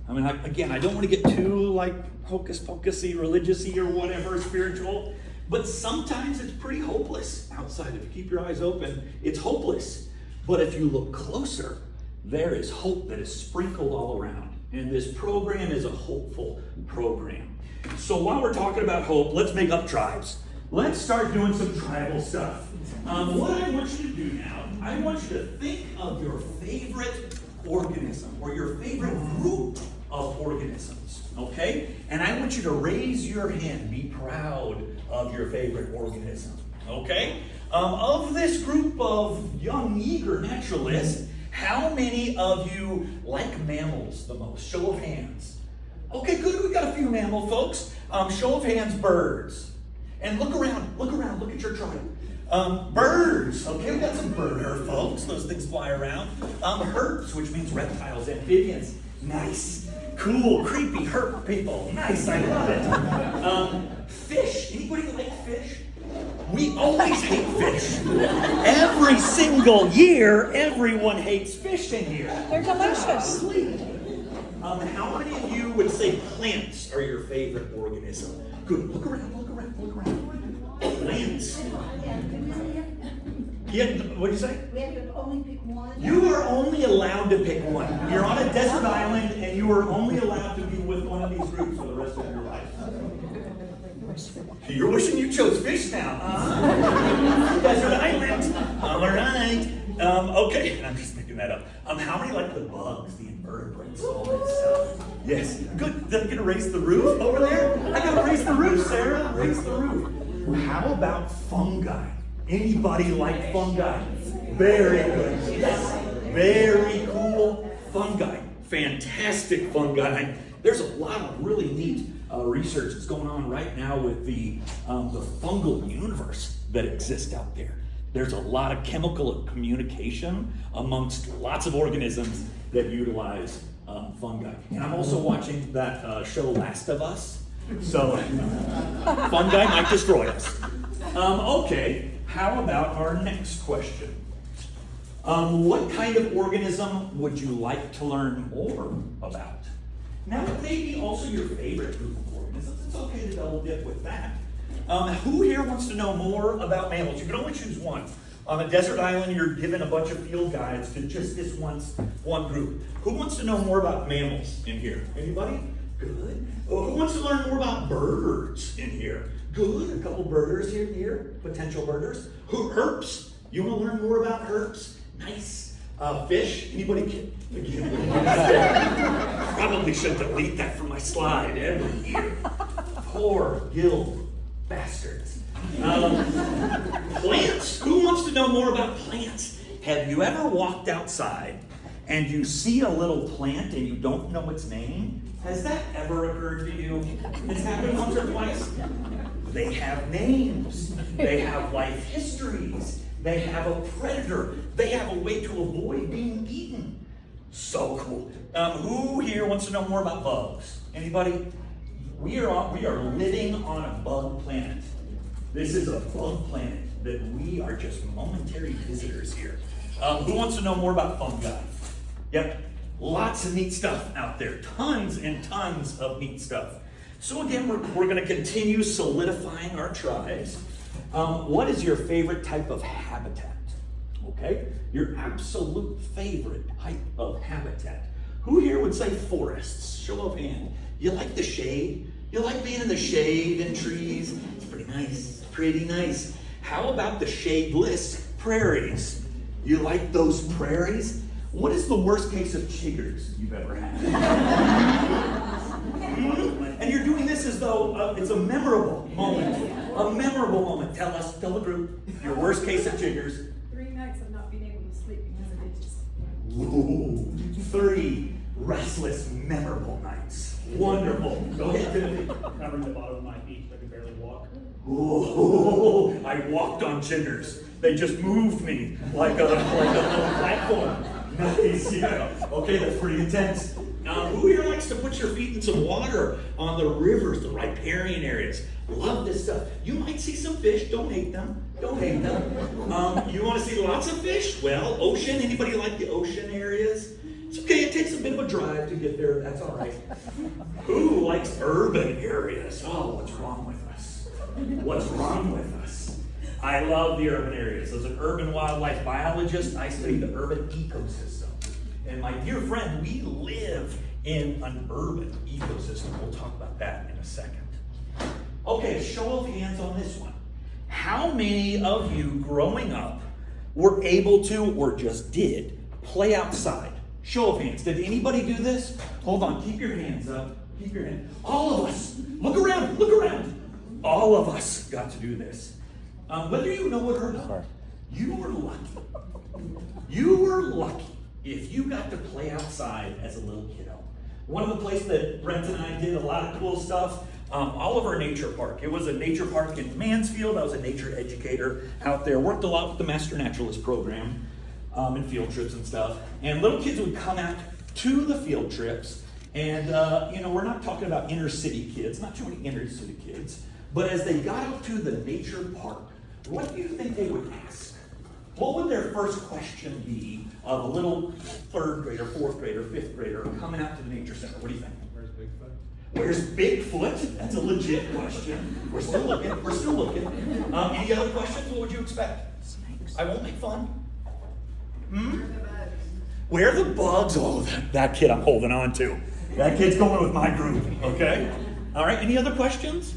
I mean, again, I don't want to get too like hocus pocusy, religious-y or whatever, spiritual, but sometimes it's pretty hopeless outside. If you keep your eyes open, it's hopeless. But if you look closer, there is hope that is sprinkled all around. And this program is a hopeful program. So while we're talking about hope, let's make up tribes. Let's start doing some tribal stuff. What I want you to do now, I want you to think of your favorite organism or your favorite group of organisms, okay? And I want you to raise your hand, be proud of your favorite organism, okay? Of this group of young, eager naturalists, how many of you like mammals the most? Show of hands. Okay, good, we got a few mammal folks. Show of hands, birds. And look around, look at your tribe. Birds, okay, we got some birder folks, those things fly around. Herps, which means reptiles, amphibians, nice. Cool, creepy, herp people, nice, I love it. Fish, anybody like fish? We always hate fish. Every single year, everyone hates fish in here.
They're delicious.
How many of you would say plants are your favorite organism? Good, look around. Plants. Yeah, what do you say?
We have to only pick one.
You are only allowed to pick one. You're on a desert island and you are only allowed to be with one of these groups for the rest of your life. You're wishing you chose fish now, huh? Desert island. All right. Okay, I'm just making that up. How many like the bugs, the invertebrates, all that stuff? Yes. Good. Then I'm gonna raise the roof over there. I gotta raise the roof, Sarah. Raise the roof. How about fungi? Anybody like fungi? Very good. Yes. Very cool fungi. Fantastic fungi. There's a lot of really neat research that's going on right now with the fungal universe that exists out there. There's a lot of chemical communication amongst lots of organisms that utilize fungi. And I'm also watching that show Last of Us. So fungi might destroy us. Okay, how about our next question? What kind of organism would you like to learn more about? Now, it may be also your favorite group of organisms. It's okay to double dip with that. Who here wants to know more about mammals? You can only choose one. On a desert island, you're given a bunch of field guides to just this one group. Who wants to know more about mammals in here? Anybody? Good. Who wants to learn more about birds in here? Good. A couple birders here, potential birders. Herps. You want to learn more about herps? Nice. Fish. Anybody? Probably should delete that from my slide every year. Poor gilled bastards. Plants. Who wants to know more about plants? Have you ever walked outside and you see a little plant and you don't know its name? Has that ever occurred to you? It's happened once or twice. They have names. They have life histories. They have a predator. They have a way to avoid being eaten. So cool. Who here wants to know more about bugs? Anybody? We are living on a bug planet. This is a bug planet that we are just momentary visitors here. Who wants to know more about fungi? Yep. Lots of neat stuff out there. Tons and tons of neat stuff. So again, we're going to continue solidifying our tribes. What is your favorite type of habitat? Okay? Your absolute favorite type of habitat. Who here would say forests? Show of hand. You like the shade? You like being in the shade and trees? It's pretty nice. Pretty nice. How about the shadeless prairies? You like those prairies? What is the worst case of chiggers you've ever had? And you're doing this as though it's a memorable moment. A memorable moment. Tell the group, your worst case of chiggers.
3 nights of not being able to sleep because of itches.
Ooh, 3 restless, memorable nights. Wonderful. Go ahead, Timothy.
Covering the bottom of my feet, I can barely walk.
Ooh, I walked on chiggers. They just moved me like a little platform. Nice, yeah. Okay, that's pretty intense. Who here likes to put your feet in some water on the rivers, the riparian areas? Love this stuff. You might see some fish. Don't hate them. Don't hate them. You want to see lots of fish? Well, ocean. Anybody like the ocean areas? It's okay. It takes a bit of a drive to get there. That's all right. Who likes urban areas? Oh, what's wrong with us? What's wrong with us? I love the urban areas. As an urban wildlife biologist, I study the urban ecosystem. And my dear friend, we live in an urban ecosystem. We'll talk about that in a second. Okay, show of hands on this one. How many of you growing up were able to, or just did, play outside? Show of hands. Did anybody do this? Hold on, keep your hands up. Keep your hands. All of us. Look around, look around. All of us got to do this. Whether you know it or not, you were lucky. You were lucky if you got to play outside as a little kiddo. One of the places that Brent and I did a lot of cool stuff, Oliver Nature Park. It was a nature park in Mansfield. I was a nature educator out there. Worked a lot with the Master Naturalist program and field trips and stuff. And little kids would come out to the field trips. And, we're not talking about inner city kids, not too many inner city kids. But as they got out to the nature park, what do you think they would ask? What would their first question be of a little third grader, fourth grader, fifth grader coming out to the nature center? What do you think? Where's Bigfoot? Where's Bigfoot? That's a legit question. We're still looking. We're still looking. Any other questions? What would you expect? Snakes. I won't make fun. Where are the bugs? Oh, that kid I'm holding on to. That kid's going with my group. Okay. All right. Any other questions?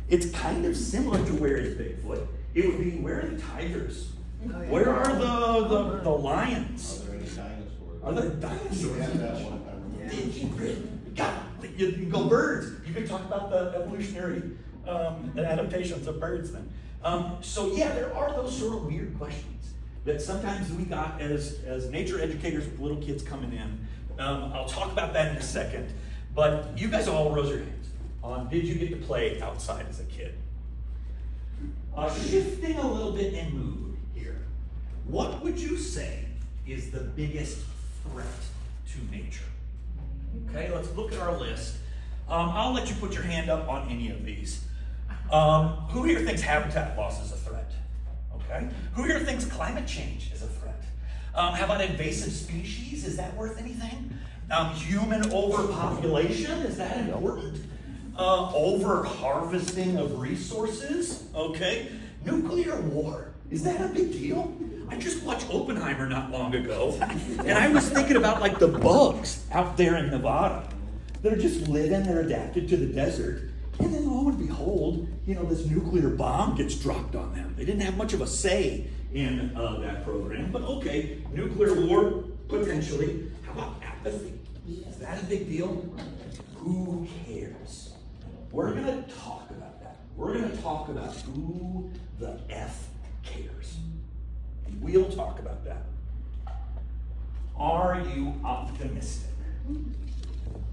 It's kind of similar to where is Bigfoot. It would be, where are the tigers? Where are the lions? Are there dinosaurs? You can go birds. You can talk about the evolutionary adaptations of birds then. There are those sort of weird questions that sometimes we got as nature educators with little kids coming in. I'll talk about that in a second. But you guys all raise your hands on, did you get to play outside as a kid? Shifting a little bit in mood here. What would you say is the biggest threat to nature? Okay, let's look at our list. I'll let you put your hand up on any of these. Who here thinks habitat loss is a threat? Okay. Who here thinks climate change is a threat? How about invasive species? Is that worth anything? Human overpopulation, is that important? Over-harvesting of resources, okay? Nuclear war, is that a big deal? I just watched Oppenheimer not long ago, and I was thinking about like the bugs out there in Nevada that are just living, they're adapted to the desert, and then lo and behold, this nuclear bomb gets dropped on them. They didn't have much of a say in that program, but okay, nuclear war, potentially. How about apathy? Is that a big deal? Who cares? We're going to talk about that. We're going to talk about who the F cares. We'll talk about that. Are you optimistic?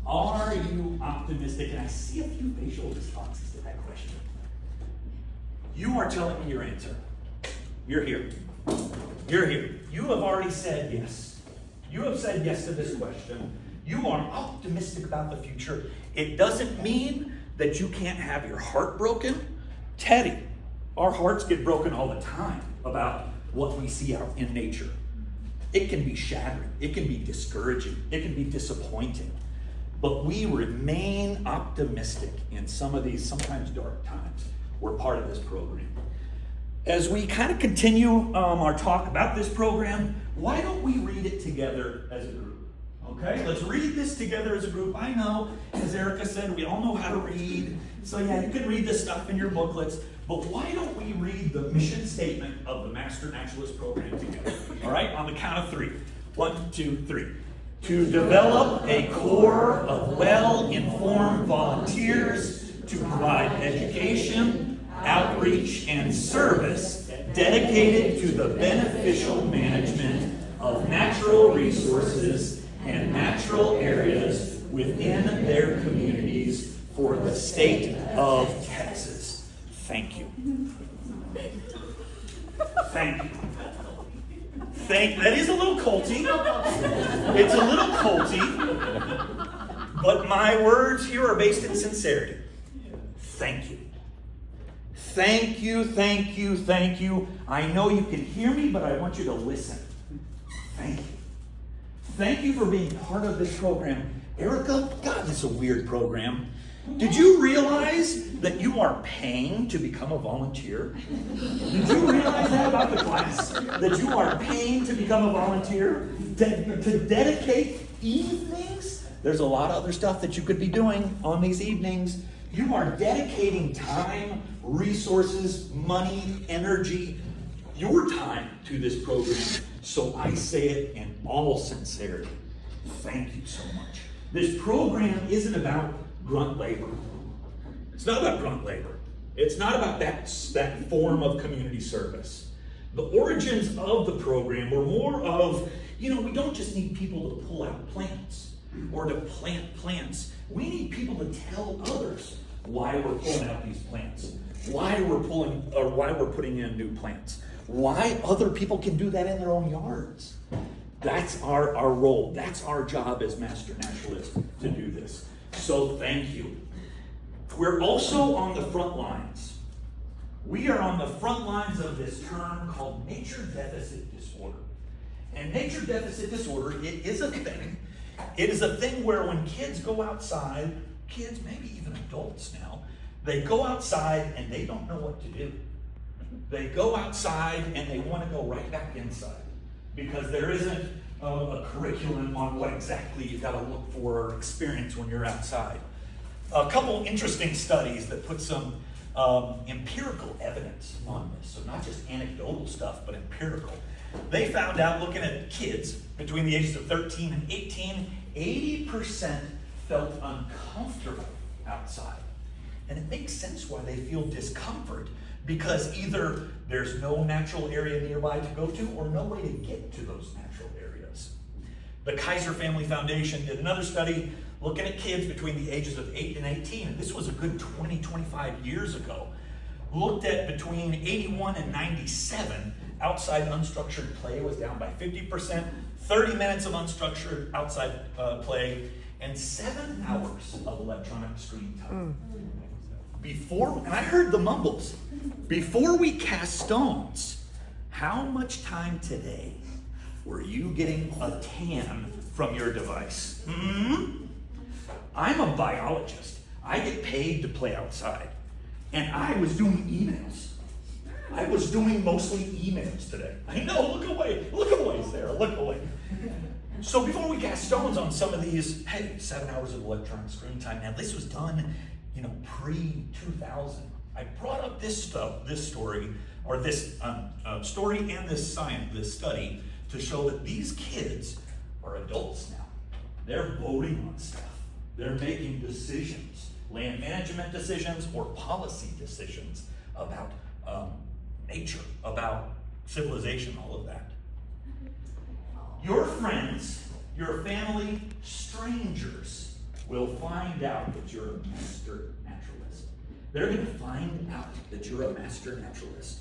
Are you optimistic? And I see a few facial responses to that question. You are telling me your answer. You're here. You're here. You have already said yes. You have said yes to this question. You are optimistic about the future. It doesn't mean that you can't have your heart broken. Teddy, our hearts get broken all the time about what we see out in nature. It can be shattering. It can be discouraging. It can be disappointing. But we remain optimistic in some of these sometimes dark times. We're part of this program. As we kind of continue our talk about this program, why don't we read it together as a group? Okay, let's read this together as a group. I know, as Erica said, we all know how to read. So yeah, you can read this stuff in your booklets. But why don't we read the mission statement of the Master Naturalist program together? All right, on the count of 3. 1, 2, 3. To develop a corps of well-informed volunteers to provide education, outreach, and service dedicated to the beneficial management of natural resources and natural areas within their communities for the state of Texas. Thank you. Thank you. That is a little culty. It's a little culty. But my words here are based in sincerity. Thank you. Thank you, thank you, thank you. I know you can hear me, but I want you to listen. Thank you. Thank you for being part of this program. Erica, God, this is a weird program. Did you realize that you are paying to become a volunteer? Did you realize that about the class? That you are paying to become a volunteer? To dedicate evenings? There's a lot of other stuff that you could be doing on these evenings. You are dedicating time, resources, money, energy, your time to this program. So I say it in all sincerity. Thank you so much. This program isn't about grunt labor. It's not about grunt labor. It's not about that form of community service. The origins of the program were more of, we don't just need people to pull out plants or to plant plants. We need people to tell others why we're pulling out these plants, why we're putting in new plants, why other people can do that in their own yards. That's our role. That's our job as Master Naturalists to do this. So thank you. We're also on the front lines. We are on the front lines of this term called nature deficit disorder. And nature deficit disorder, it is a thing. It is a thing where when kids go outside, kids, maybe even adults now, they go outside and they don't know what to do. They go outside and they want to go right back inside because there isn't a curriculum on what exactly you got to look for or experience when you're outside. A couple interesting studies that put some empirical evidence on this, so not just anecdotal stuff, but empirical. They found out, looking at kids between the ages of 13 and 18, 80% felt uncomfortable outside. And it makes sense why they feel discomfort, because either there's no natural area nearby to go to or no way to get to those natural areas. The Kaiser Family Foundation did another study looking at kids between the ages of 8 and 18, and this was a good 25 years ago. Looked at between 81 and 97, outside unstructured play was down by 50%, 30 minutes of unstructured outside play, and 7 hours of electronic screen time. And I heard the mumbles. Before we cast stones, how much time today were you getting a tan from your device? I'm a biologist. I get paid to play outside. And I was doing emails. I was doing mostly emails today. I know, look away, Sarah, look away. So before we cast stones on some of these, 7 hours of electronic screen time. Now this was done, pre-2000. I brought up this story and this study to show that these kids are adults now. They're voting on stuff. They're making decisions, land management decisions or policy decisions about nature, about civilization, all of that. Your friends, your family, strangers will find out that you're a master naturalist. They're going to find out that you're a master naturalist.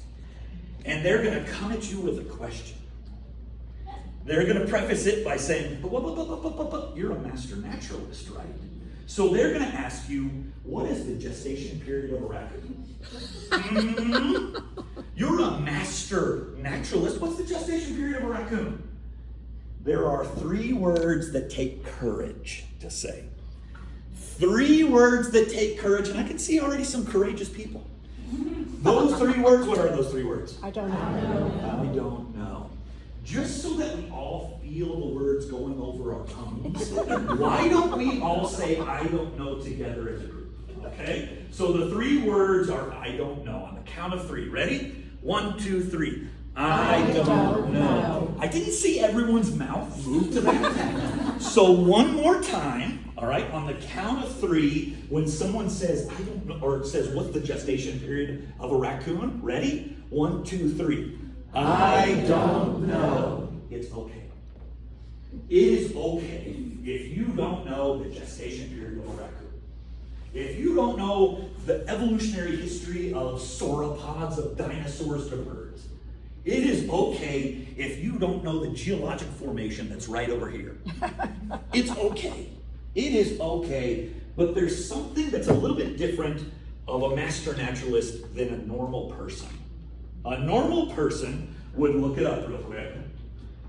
And they're going to come at you with a question. They're going to preface it by saying, but you're a master naturalist, right? So they're going to ask you, what is the gestation period of a raccoon? You're a master naturalist. What's the gestation period of a raccoon? There are 3 words that take courage to say. 3 words that take courage, and I can see already some courageous people. Those 3 words, what are those 3 words?
I don't know.
I don't know. Just so that we all feel the words going over our tongues, why don't we all say I don't know together as a group? Okay? So the 3 words are I don't know. On the count of 3. Ready? 1, 2, 3. I don't know. I didn't see everyone's mouth move to that. So one more time, all right, on the count of 3, when someone says, I don't know, or says, what's the gestation period of a raccoon? Ready? 1, 2, 3. I don't know. It's okay. It is okay if you don't know the gestation period of a raccoon. If you don't know the evolutionary history of sauropods, of dinosaurs to birds. It is okay if you don't know the geologic formation that's right over here. It's okay. It is okay, but there's something that's a little bit different of a master naturalist than a normal person. A normal person would look it up real quick.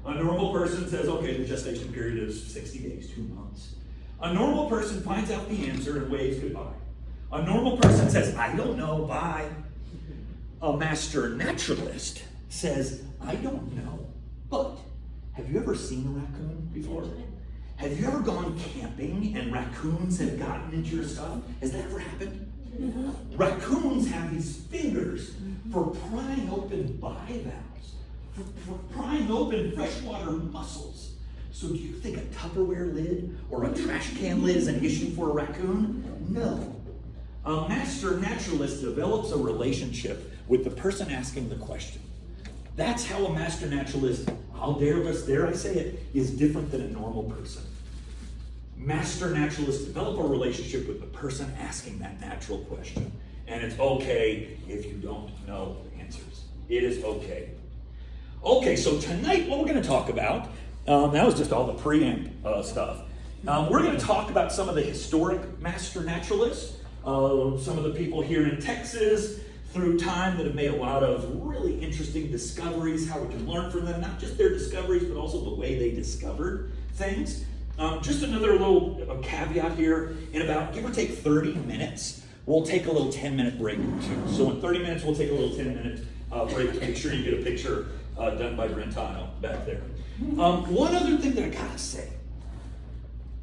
A normal person says, okay, the gestation period is 60 days, 2 months. A normal person finds out the answer and waves goodbye. A normal person says, I don't know, bye. A master naturalist says, I don't know, but have you ever seen a raccoon before? Have you ever gone camping and raccoons have gotten into your stuff? Has that ever happened? Raccoons have these fingers for prying open bivalves, for prying open freshwater mussels. So do you think a Tupperware lid or a trash can lid is an issue for a raccoon? No. A master naturalist develops a relationship with the person asking the question. That's how a master naturalist, dare I say it, is different than a normal person. Master naturalists develop a relationship with the person asking that natural question. And it's okay if you don't know the answers. It is okay. Okay, so tonight what we're going to talk about, that was just all the preamp stuff. We're going to talk about some of the historic master naturalists, some of the people here in Texas through time that have made a lot of really interesting discoveries, how we can learn from them, not just their discoveries, but also the way they discovered things. Just another little caveat here, in about, give or take 30 minutes, we'll take a little 10-minute break too. So in 30 minutes, we'll take a little 10-minute break to make sure you get a picture done by Brentano back there. One other thing that I gotta say,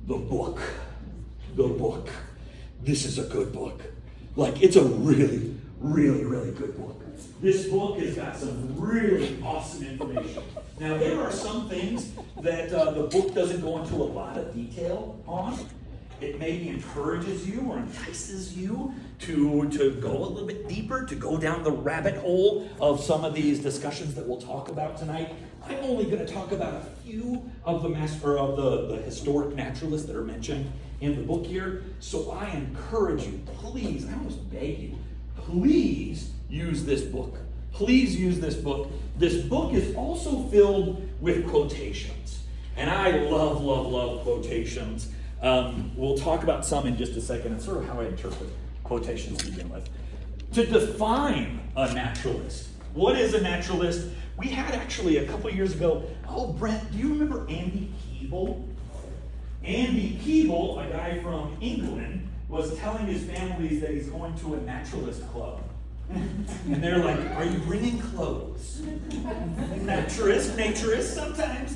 the book. This is a good book. Like, it's a really, really, really good book. This book has got some really awesome information. Now, there are some things that the book doesn't go into a lot of detail on. It maybe encourages you or entices you to go a little bit deeper, to go down the rabbit hole of some of these discussions that we'll talk about tonight. I'm only going to talk about a few of the historic naturalists that are mentioned in the book here. So I encourage you, please, I almost beg you, please use this book. Please use this book. This book is also filled with quotations. And I love, love, love quotations. We'll talk about some in just a second. It's sort of how I interpret quotations to begin with. To define a naturalist. What is a naturalist? We had actually a couple years ago, Brent, do you remember Andy Keeble? Andy Keeble, a guy from England, was telling his families that he's going to a naturalist club. And they're like, are you bringing clothes? Naturist sometimes.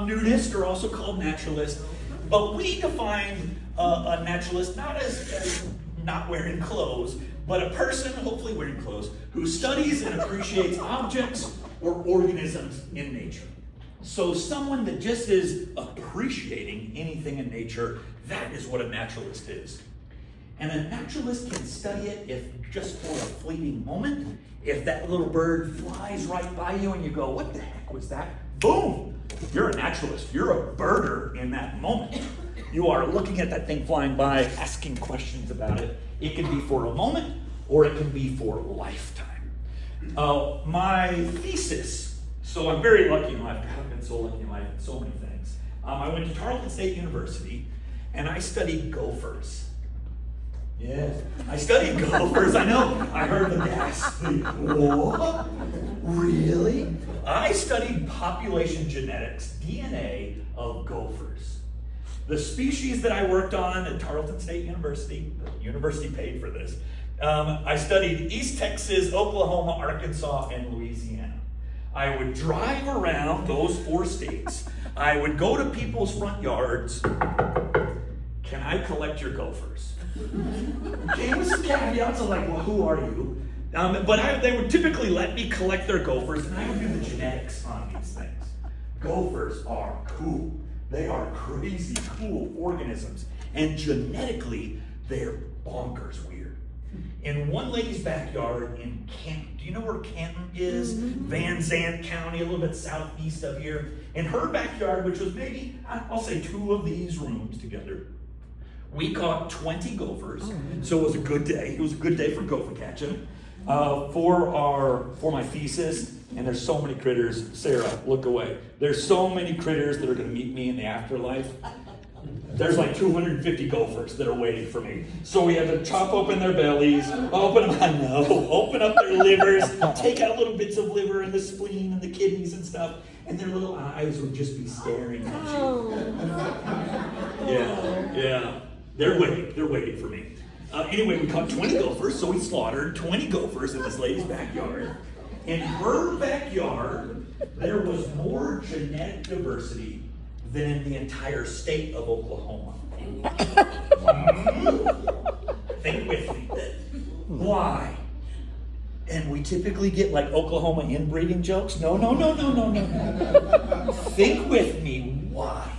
Nudist are also called naturalist. But we define a naturalist not as not wearing clothes, but a person, hopefully wearing clothes, who studies and appreciates objects or organisms in nature. So someone that just is appreciating anything in nature, that is what a naturalist is. And a naturalist can study it if just for a fleeting moment, if that little bird flies right by you and you go, what the heck was that? Boom! You're a naturalist. You're a birder in that moment. You are looking at that thing flying by, asking questions about it. It can be for a moment, or it can be for a lifetime. My thesis, so I'm very lucky in life. I've been so lucky in life in so many things. I went to Tarleton State University, and I studied gophers. Yes, I studied gophers. I know, I heard the gasp. What? Really? I studied population genetics, DNA of gophers. The species that I worked on at Tarleton State University, the university paid for this, I studied East Texas, Oklahoma, Arkansas, and Louisiana. I would drive around those 4 states. I would go to people's front yards. Can I collect your gophers? Okay, with some caveats of like, well, who are you? But they would typically let me collect their gophers, and I would do the genetics on these things. Gophers are cool. They are crazy cool organisms. And genetically, they're bonkers weird. In one lady's backyard in Canton, do you know where Canton is? Van Zandt County, a little bit southeast of here. In her backyard, which was maybe, I'll say 2 of these rooms together, we caught 20 gophers, so it was a good day. It was a good day for gopher catching for my thesis. And there's so many critters. Sarah, look away. There's so many critters that are going to meet me in the afterlife. There's like 250 gophers that are waiting for me. So we had to chop open their bellies, open up their livers, take out little bits of liver and the spleen and the kidneys and stuff, and their little eyes would just be staring at you. Yeah. They're waiting for me. Anyway, we caught 20 gophers, so we slaughtered 20 gophers in this lady's backyard. In her backyard, there was more genetic diversity than in the entire state of Oklahoma. Think with me. Why? And we typically get like Oklahoma inbreeding jokes. No. Think with me. Why?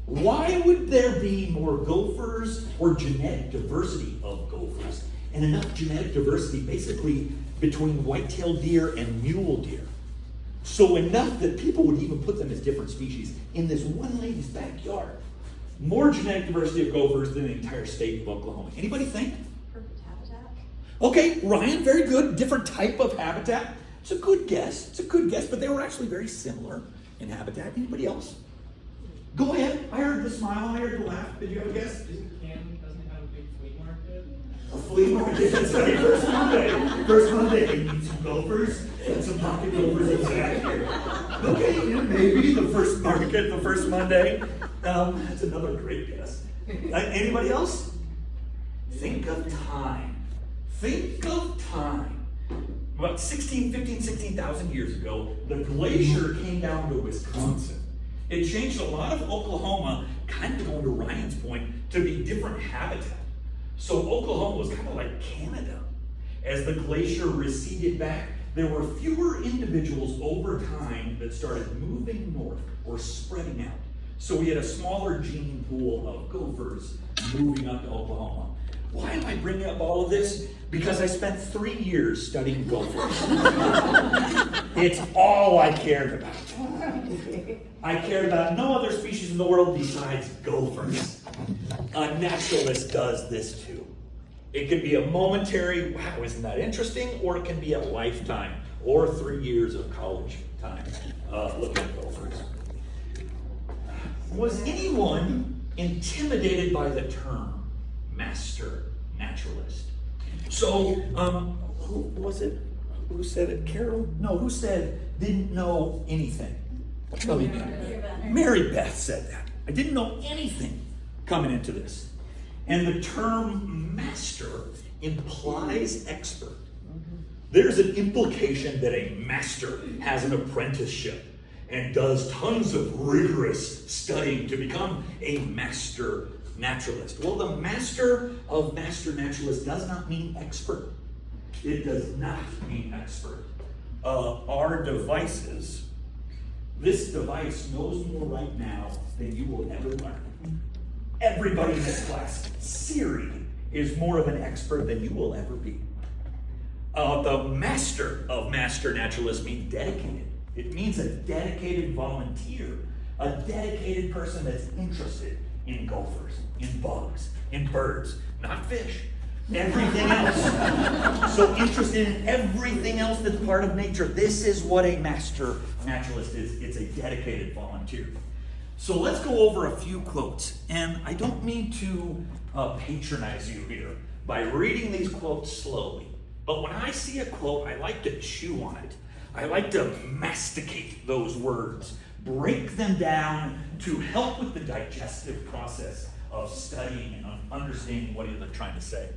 Why would there be more gophers or genetic diversity of gophers and enough genetic diversity basically between white-tailed deer and mule deer? So enough that people would even put them as different species in this one lady's backyard. More genetic diversity of gophers than the entire state of Oklahoma. Anybody think?
Perfect habitat.
Okay, Ryan, very good. Different type of habitat. It's a good guess, but they were actually very similar in habitat. Anybody else? Go ahead. I heard the smile, I heard the laugh. Did you have a guess?
Doesn't it have a big flea market?
A flea market, that's right. First Monday, you need some gophers and some pocket gophers exactly. Okay, yeah, maybe the first market, the first Monday. That's another great guess. Anybody else? Think of time. About 16,000 years ago, the glacier came down to Wisconsin. It changed a lot of Oklahoma, kind of going to Ryan's point, to be different habitat. So Oklahoma was kind of like Canada. As the glacier receded back, there were fewer individuals over time that started moving north or spreading out. So we had a smaller gene pool of gophers moving up to Oklahoma. Why am I bringing up all of this? Because I spent 3 years studying gophers. It's all I cared about. I cared about no other species in the world besides gophers. A naturalist does this too. It can be a momentary, wow, isn't that interesting? Or it can be a lifetime, or 3 years of college time looking at gophers. Was anyone intimidated by the term master naturalist? So, who was it? Who said it? Carol? No, who said didn't know anything? Tell me. Mary Beth said that. I didn't know anything coming into this. And the term master implies expert. There's an implication that a master has an apprenticeship and does tons of rigorous studying to become a master naturalist. Well, the master of master naturalist does not mean expert. It does not mean expert. Our devices, this device knows more right now than you will ever learn. Everybody in this class, Siri is more of an expert than you will ever be. The master of master naturalist means dedicated. It means a dedicated volunteer, a dedicated person that's interested in gophers, in bugs, in birds, not fish, everything else. So interested in everything else that's part of nature. This is what a master naturalist is. It's a dedicated volunteer. So let's go over a few quotes. And I don't mean to patronize you here by reading these quotes slowly. But when I see a quote, I like to chew on it. I like to masticate those words, break them down to help with the digestive process of studying and understanding what they're trying to say.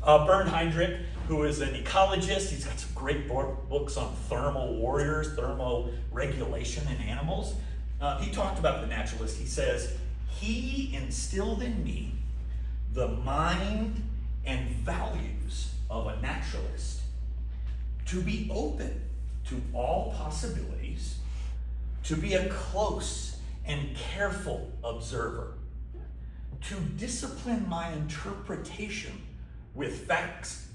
Bernd Heinrich, who is an ecologist, he's got some great books on thermal warriors, thermoregulation in animals. He talked about the naturalist. He says, he instilled in me the mind and values of a naturalist to be open to all possibilities, to be a close and careful observer, to discipline my interpretation with facts,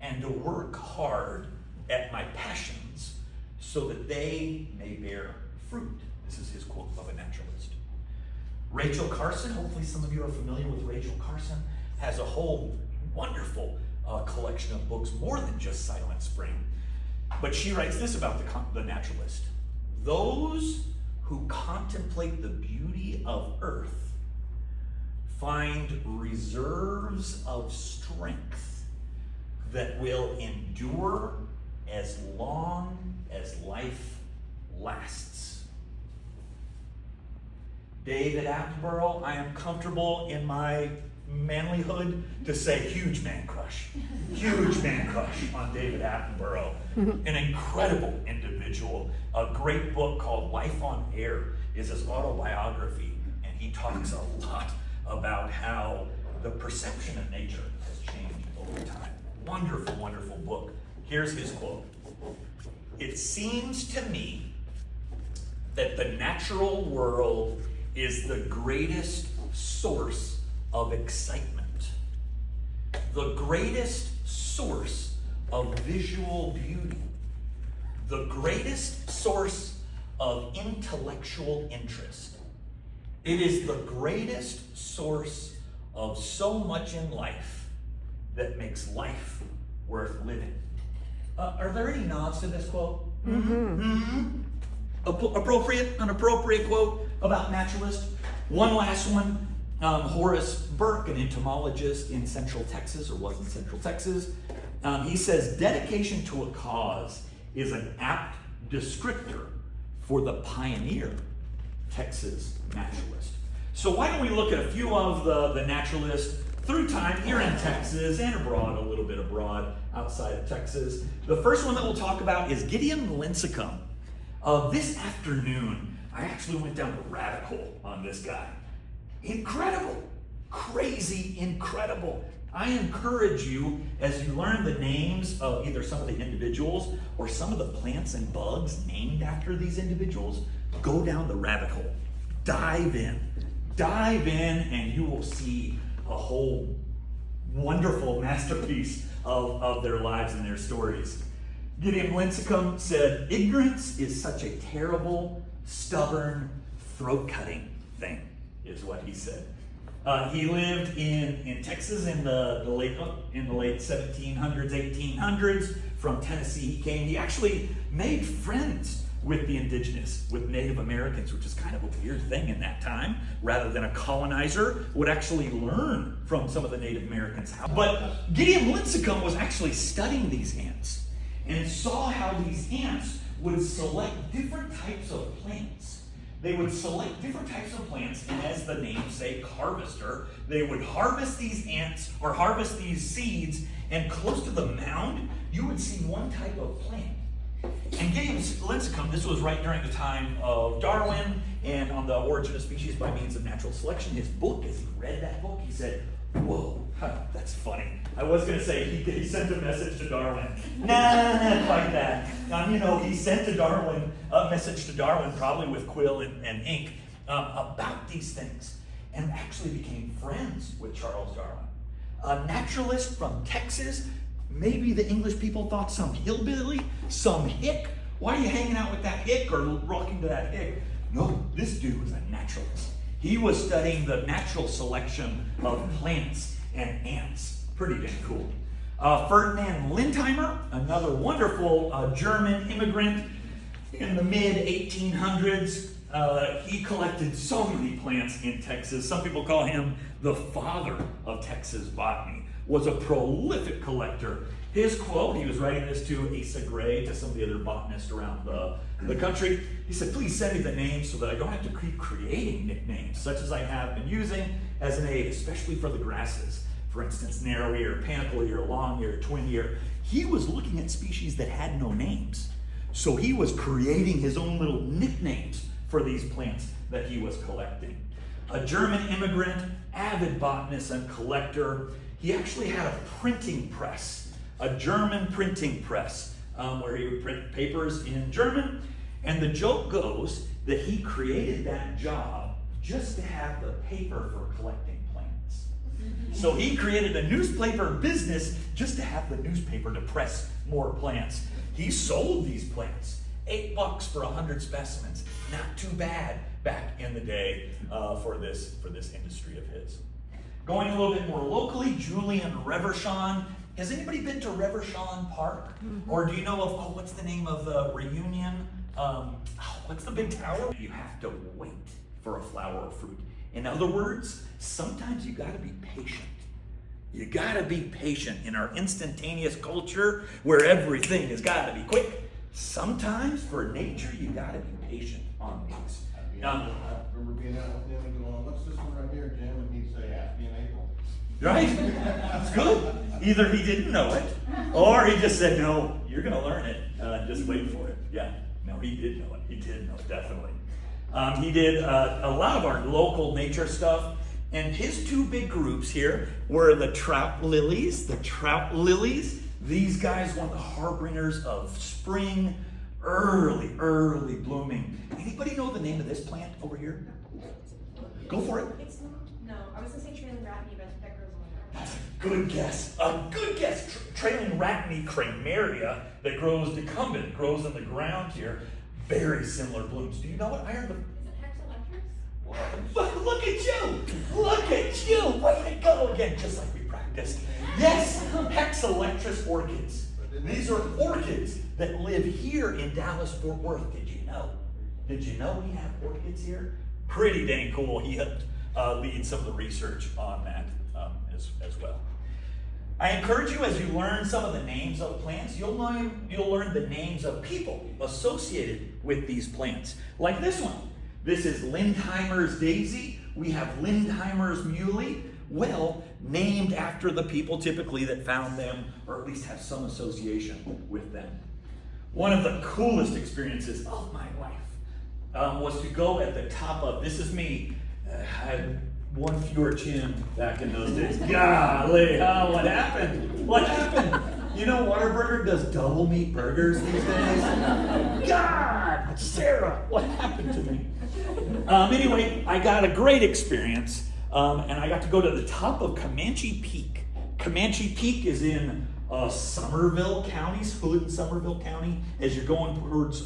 and to work hard at my passions so that they may bear fruit. This is his quote of a naturalist. Rachel Carson, hopefully some of you are familiar with Rachel Carson, has a whole wonderful collection of books, more than just Silent Spring. But she writes this about the naturalist. Those who contemplate the beauty of earth find reserves of strength that will endure as long as life lasts. David Attenborough, I am comfortable in my manlyhood to say huge man crush. Huge man crush on David Attenborough. An incredible individual. A great book called Life on Air is his autobiography, and he talks a lot about how the perception of nature has changed over time. Wonderful, wonderful book. Here's his quote. "It seems to me that the natural world is the greatest source of excitement, the greatest source of visual beauty, the greatest source of intellectual interest. It is the greatest source of so much in life that makes life worth living." Are there any nods to this quote? Appropriate, an appropriate quote about Naturalist. One last one. Horace Burke, an entomologist in Central Texas, or was in Central Texas, he says, "Dedication to a cause is an apt descriptor for the pioneer Texas naturalist." So why don't we look at a few of the naturalists through time here in Texas and abroad, a little bit abroad outside of Texas. The first one that we'll talk about is Gideon Lincecum. This afternoon, I actually went down the rabbit hole on this guy. Incredible, crazy, incredible. I encourage you, as you learn the names of either some of the individuals or some of the plants and bugs named after these individuals, go down the rabbit hole. Dive in, and you will see a whole wonderful masterpiece of their lives and their stories. Gideon Lincecum said, "Ignorance is such a terrible, stubborn, throat-cutting thing," is what he said. He lived in Texas in the late 1700s, 1800s. From Tennessee he came. He actually made friends with the indigenous, with Native Americans, which is kind of a weird thing in that time. Rather than a colonizer would actually learn from some of the Native Americans. But Gideon Lincecum was actually studying these ants and saw how these ants would select different types of plants. They would select different types of plants, and as the namesake harvester, they would harvest these ants or harvest these seeds, and close to the mound, you would see one type of plant. And Gideon Lincecum, this was right during the time of Darwin and on the origin of species by means of natural selection. His book, as he read that book, he said, "Whoa, that's funny." I was going to say he sent a message to Darwin. Nah, like that. He sent a message to Darwin, probably with quill and ink, about these things, and actually became friends with Charles Darwin. A naturalist from Texas. Maybe the English people thought some hillbilly, some hick. Why are you hanging out with that hick or rocking to that hick? No, this dude was a naturalist. He was studying the natural selection of plants and ants. Pretty dang cool. Ferdinand Lindheimer, another wonderful German immigrant in the mid-1800s. He collected so many plants in Texas. Some people call him the father of Texas botany. Was a prolific collector. His quote, he was writing this to Asa Gray, to some of the other botanists around the country. He said, "Please send me the names so that I don't have to keep creating nicknames, such as I have been using as an aid, especially for the grasses. For instance, narrow ear, panicle ear, long ear, twin ear." He was looking at species that had no names. So he was creating his own little nicknames for these plants that he was collecting. A German immigrant, avid botanist and collector. He actually had a printing press, a German printing press, where he would print papers in German. And the joke goes that he created that job just to have the paper for collecting plants. So he created a newspaper business just to have the newspaper to press more plants. He sold these plants, $8 for 100 specimens. Not too bad back in the day for this industry of his. Going a little bit more locally, Julian Reverchon. Has anybody been to Reverchon Park? Or do you know of, what's the name of the Reunion? What's the big tower? You have to wait for a flower or fruit. In other words, sometimes you gotta be patient. You gotta be patient in our instantaneous culture where everything has gotta be quick. Sometimes for nature, you gotta be patient on these.
I remember being out with him and going, what's this one right here, Jim? And he'd say, ask me in April.
Right? It's good. Either he didn't know it, or he just said, no, you're gonna learn it. Just wait for it. Yeah. No, he did know it. He did know it, definitely. He did a lot of our local nature stuff. And his two big groups here were the trout lilies. The trout lilies. These guys were the harbingers of spring, early blooming. Anybody know the name of this plant over here? Go for it.
It's not, no, I was gonna say trailing ratney, but that grows on there.
That's a good guess. A good guess. Trailing ratney cramaria that grows decumbent, grows in the ground here. Very similar blooms. Do you know what iron?
Is it hexalectris?
Look at you! Look at you! Way to go again, just like we practiced. Yes, hexalectris orchids. These are orchids that live here in Dallas-Fort Worth. Did you know? Did you know we have orchids here? Pretty dang cool. He helped lead some of the research on that as well. I encourage you, as you learn some of the names of plants, you'll learn the names of people associated with these plants. Like this one. This is Lindheimer's daisy. We have Lindheimer's muley. Well, named after the people typically that found them, or at least have some association with them. One of the coolest experiences of my life was to go at the top of, this is me, I had one fewer chin back in those days. Golly, what happened? What happened? You know Whataburger does double meat burgers these days? God, Sarah, what happened to me? Anyway, I got a great experience, and I got to go to the top of Comanche Peak. Comanche Peak is in Somerville County, Hood and Somerville County, as you're going towards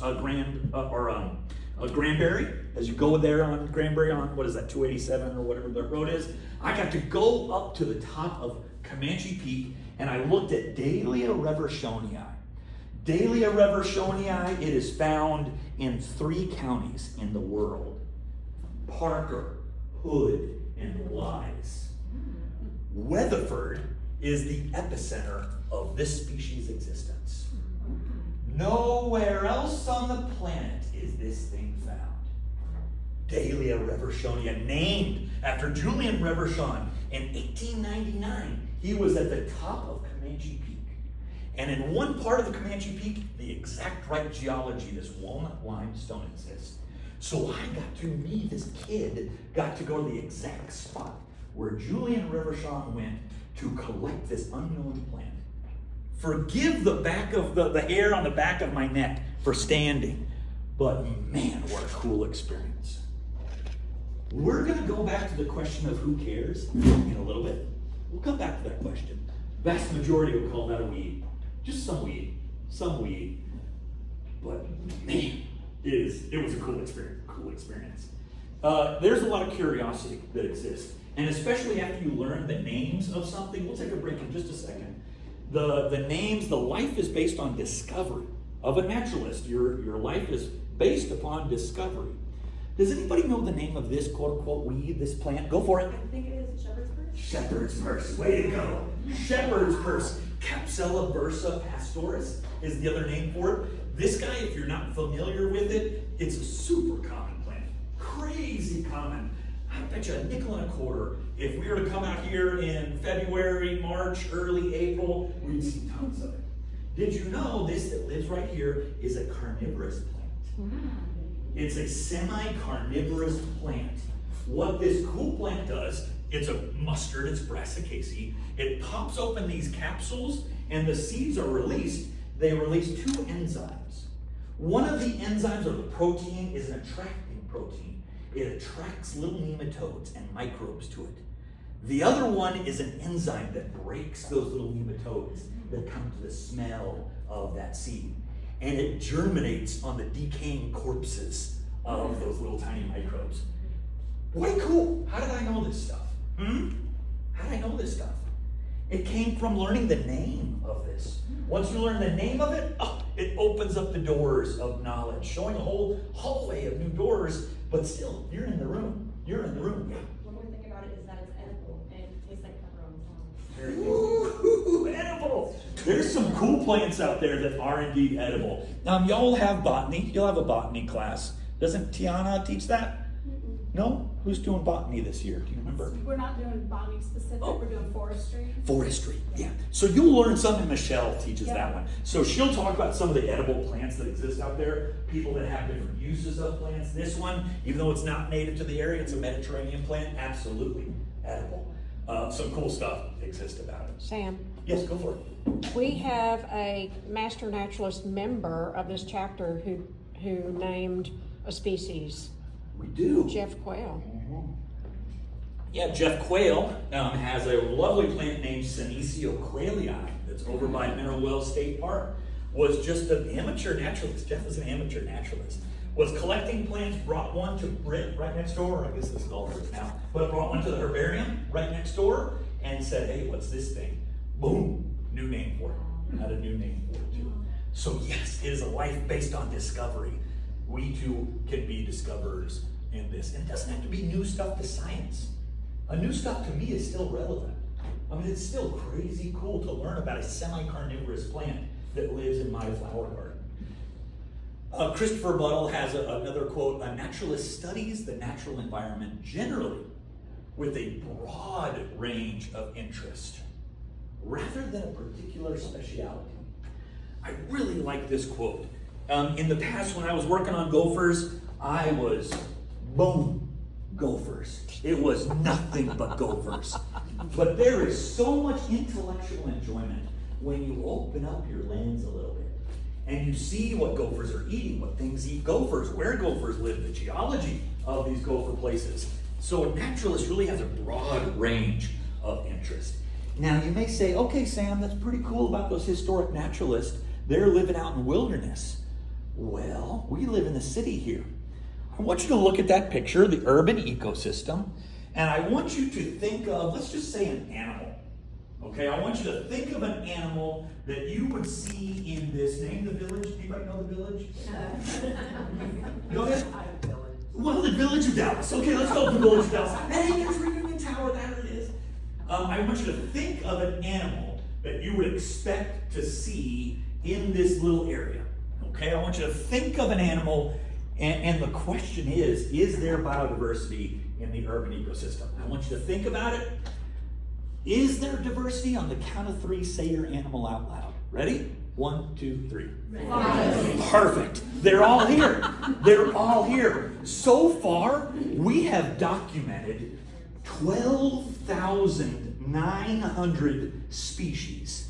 Granbury. As you go there on Granbury on, what is that, 287 or whatever the road is. I got to go up to the top of Comanche Peak, and I looked at Dahlia reversionii. Dahlia reversionii, it is found in 3 counties in the world: Parker, Hood, and Wise. Weatherford is the epicenter of this species' existence. Nowhere else on the planet is this thing found. Dahlia reversionii, named after Julian Reverchon in 1899. He was at the top of Comanche Peak. And in one part of the Comanche Peak, the exact right geology, this walnut limestone exists. So I got to, this kid, got to go to the exact spot where Julian Reverchon went to collect this unknown plant. Forgive the back of the hair on the back of my neck for standing, but man, what a cool experience. We're going to go back to the question of who cares in a little bit. We'll come back to that question. Vast majority will call that a weed. Just some weed. But man, it was a cool experience. There's a lot of curiosity that exists. And especially after you learn the names of something, we'll take a break in just a second. The names, the life is based on discovery. Of a naturalist, your life is based upon discovery. Does anybody know the name of this quote-unquote weed, this plant? Go for it.
I think it is shepherd's purse.
Shepherd's purse. Way to go. Shepherd's purse. Capsella bursa pastoris is the other name for it. This guy, if you're not familiar with it, it's a super common plant. Crazy common. I bet you $0.25. If we were to come out here in February, March, early April, we'd see tons of it. Did you know this that lives right here is a carnivorous plant? It's a semi-carnivorous plant. What this cool plant does, it's a mustard, it's brassicaceae. It pops open these capsules and the seeds are released. They release 2 enzymes. One of the enzymes, or the protein, is an attracting protein. It attracts little nematodes and microbes to it. The other one is an enzyme that breaks those little nematodes that come to the smell of that seed. And it germinates on the decaying corpses of those little tiny microbes. Way cool. How did I know this stuff? How did I know this stuff? It came from learning the name of this. Once you learn the name of it, It opens up the doors of knowledge, showing a whole hallway of new doors, but still, you're in the room. You're in the room.
One more thing about it is that it's edible and it tastes like pepper on the tongue.
Ooh, edible. There's some cool plants out there that are indeed edible. Y'all have botany. You'll have a botany class. Doesn't Tiana teach that? No? Who's doing botany this year? Do you remember?
We're not doing botany specific, we're doing forestry.
Forestry, yeah. So you'll learn something. Michelle teaches that one. So she'll talk about some of the edible plants that exist out there, people that have different uses of plants. This one, even though it's not native to the area, it's a Mediterranean plant, absolutely edible. Some cool stuff exists about it.
Sam,
Yes, go for it.
we have a master naturalist member of this chapter who named a species,
We do.
Jeff Quayle.
Yeah, Jeff Quayle has a lovely plant named Senecio quaylii that's over by Mineral Wells State Park. Was just an amateur naturalist. Jeff is an amateur naturalist. Was collecting plants, brought one to Britt right next door. I guess this is all Britt now. But brought one to the herbarium right next door and said, hey, what's this thing? Boom, new name for it. Had a new name for it too. So yes, it is a life based on discovery. We too can be discoverers in this. And it doesn't have to be new stuff to science. A new stuff to me is still relevant. I mean, it's still crazy cool to learn about a semi-carnivorous plant that lives in my flower garden. Christopher Buttle has another quote, a naturalist studies the natural environment generally with a broad range of interest, rather than a particular specialty. I really like this quote. In the past, when I was working on gophers, I was, boom, gophers. It was nothing but gophers. But there is so much intellectual enjoyment when you open up your lens a little bit and you see what gophers are eating, what things eat gophers, where gophers live, the geology of these gopher places. So a naturalist really has a broad range of interest. Now you may say, okay, Sam, that's pretty cool about those historic naturalists. They're living out in the wilderness. Well, we live in the city here. I want you to look at that picture, the urban ecosystem, and I want you to think of, let's just say an animal. Okay, I want you to think of an animal that you would see in this. Name the village. Anybody know the village? Go ahead. Well, the village of Dallas. Okay, let's go to the village of Dallas. Hey, there's Reunion Tower. There it is. I want you to think of an animal that you would expect to see in this little area. Okay, I want you to think of an animal, and the question is there biodiversity in the urban ecosystem? I want you to think about it. Is there diversity? On the count of three, say your animal out loud. Ready? 1, 2, 3. Perfect. They're all here. They're all here. So far, we have documented 12,900 species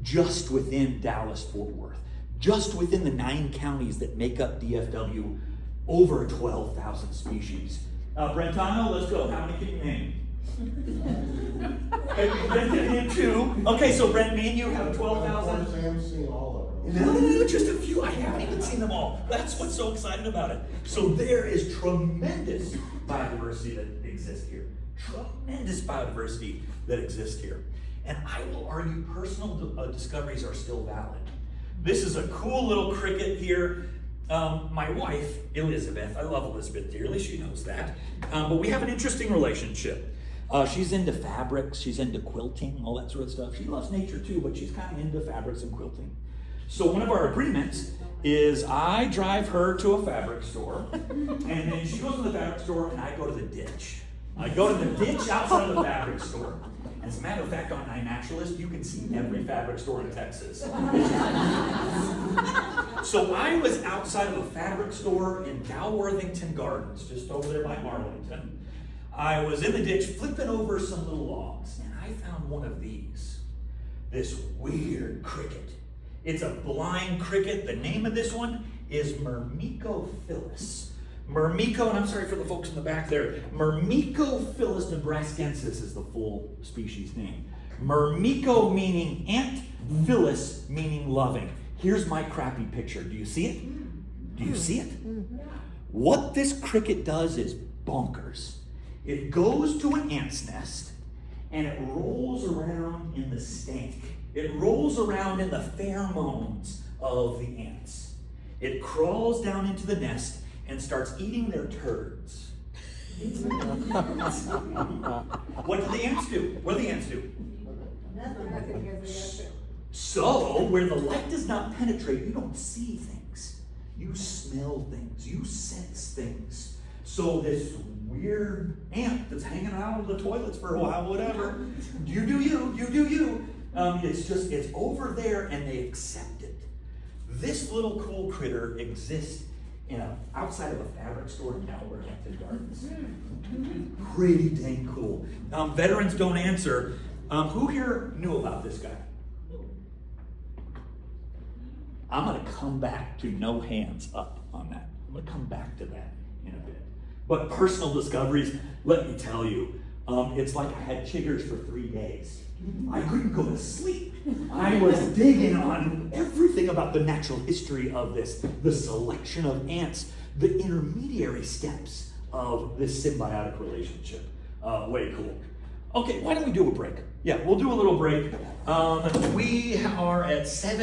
just within Dallas-Fort Worth. Just within the 9 counties that make up DFW, over 12,000 species. Brentano, let's go. How many can you name? Brent can name 2. Okay, so Brent, me and you have 12,000.
Sam's seen all of them.
No, just a few. I haven't even seen them all. That's what's so exciting about it. So there is tremendous biodiversity that exists here. Tremendous biodiversity that exists here. And I will argue personal discoveries are still valid. This is a cool little cricket here. My wife, Elizabeth, I love Elizabeth dearly, she knows that. But we have an interesting relationship. She's into fabrics, she's into quilting, all that sort of stuff. She loves nature too, but she's kind of into fabrics and quilting. So one of our agreements is I drive her to a fabric store, and then she goes to the fabric store, and I go to the ditch. I go to the ditch outside of the fabric store. As a matter of fact, on iNaturalist, you can see every fabric store in Texas. So I was outside of a fabric store in Dalworthington Gardens, just over there by Arlington. I was in the ditch flipping over some little logs, and I found one of these. This weird cricket. It's a blind cricket. The name of this one is Myrmecophilus. Myrmeco, and I'm sorry for the folks in the back there, Myrmecophilus nebraskensis is the full species name. Myrmeco meaning ant, phyllis meaning loving. Here's my crappy picture. Do you see it? Do you see it? What this cricket does is bonkers. It goes to an ant's nest and it rolls around in the stank. It rolls around in the pheromones of the ants. It crawls down into the nest and starts eating their turds. What do the ants do? What do the ants do? So, where the light does not penetrate, you don't see things. You smell things. You sense things. So this weird ant that's hanging out in the toilets for a while, whatever, you do you, you do you. It's over there and they accept it. This little cool critter exists outside of a fabric store in Calvert, Hampton Gardens. Pretty dang cool. Veterans don't answer. Who here knew about this guy? I'm gonna come back to no hands up on that. I'm gonna come back to that in a bit. But personal discoveries, let me tell you, it's like I had chiggers for 3 days. I couldn't go to sleep. I was digging on everything about the natural history of this, the selection of ants, the intermediary steps of this symbiotic relationship. Way cool. Okay, why don't we do a break? Yeah, we'll do a little break. We are at 7.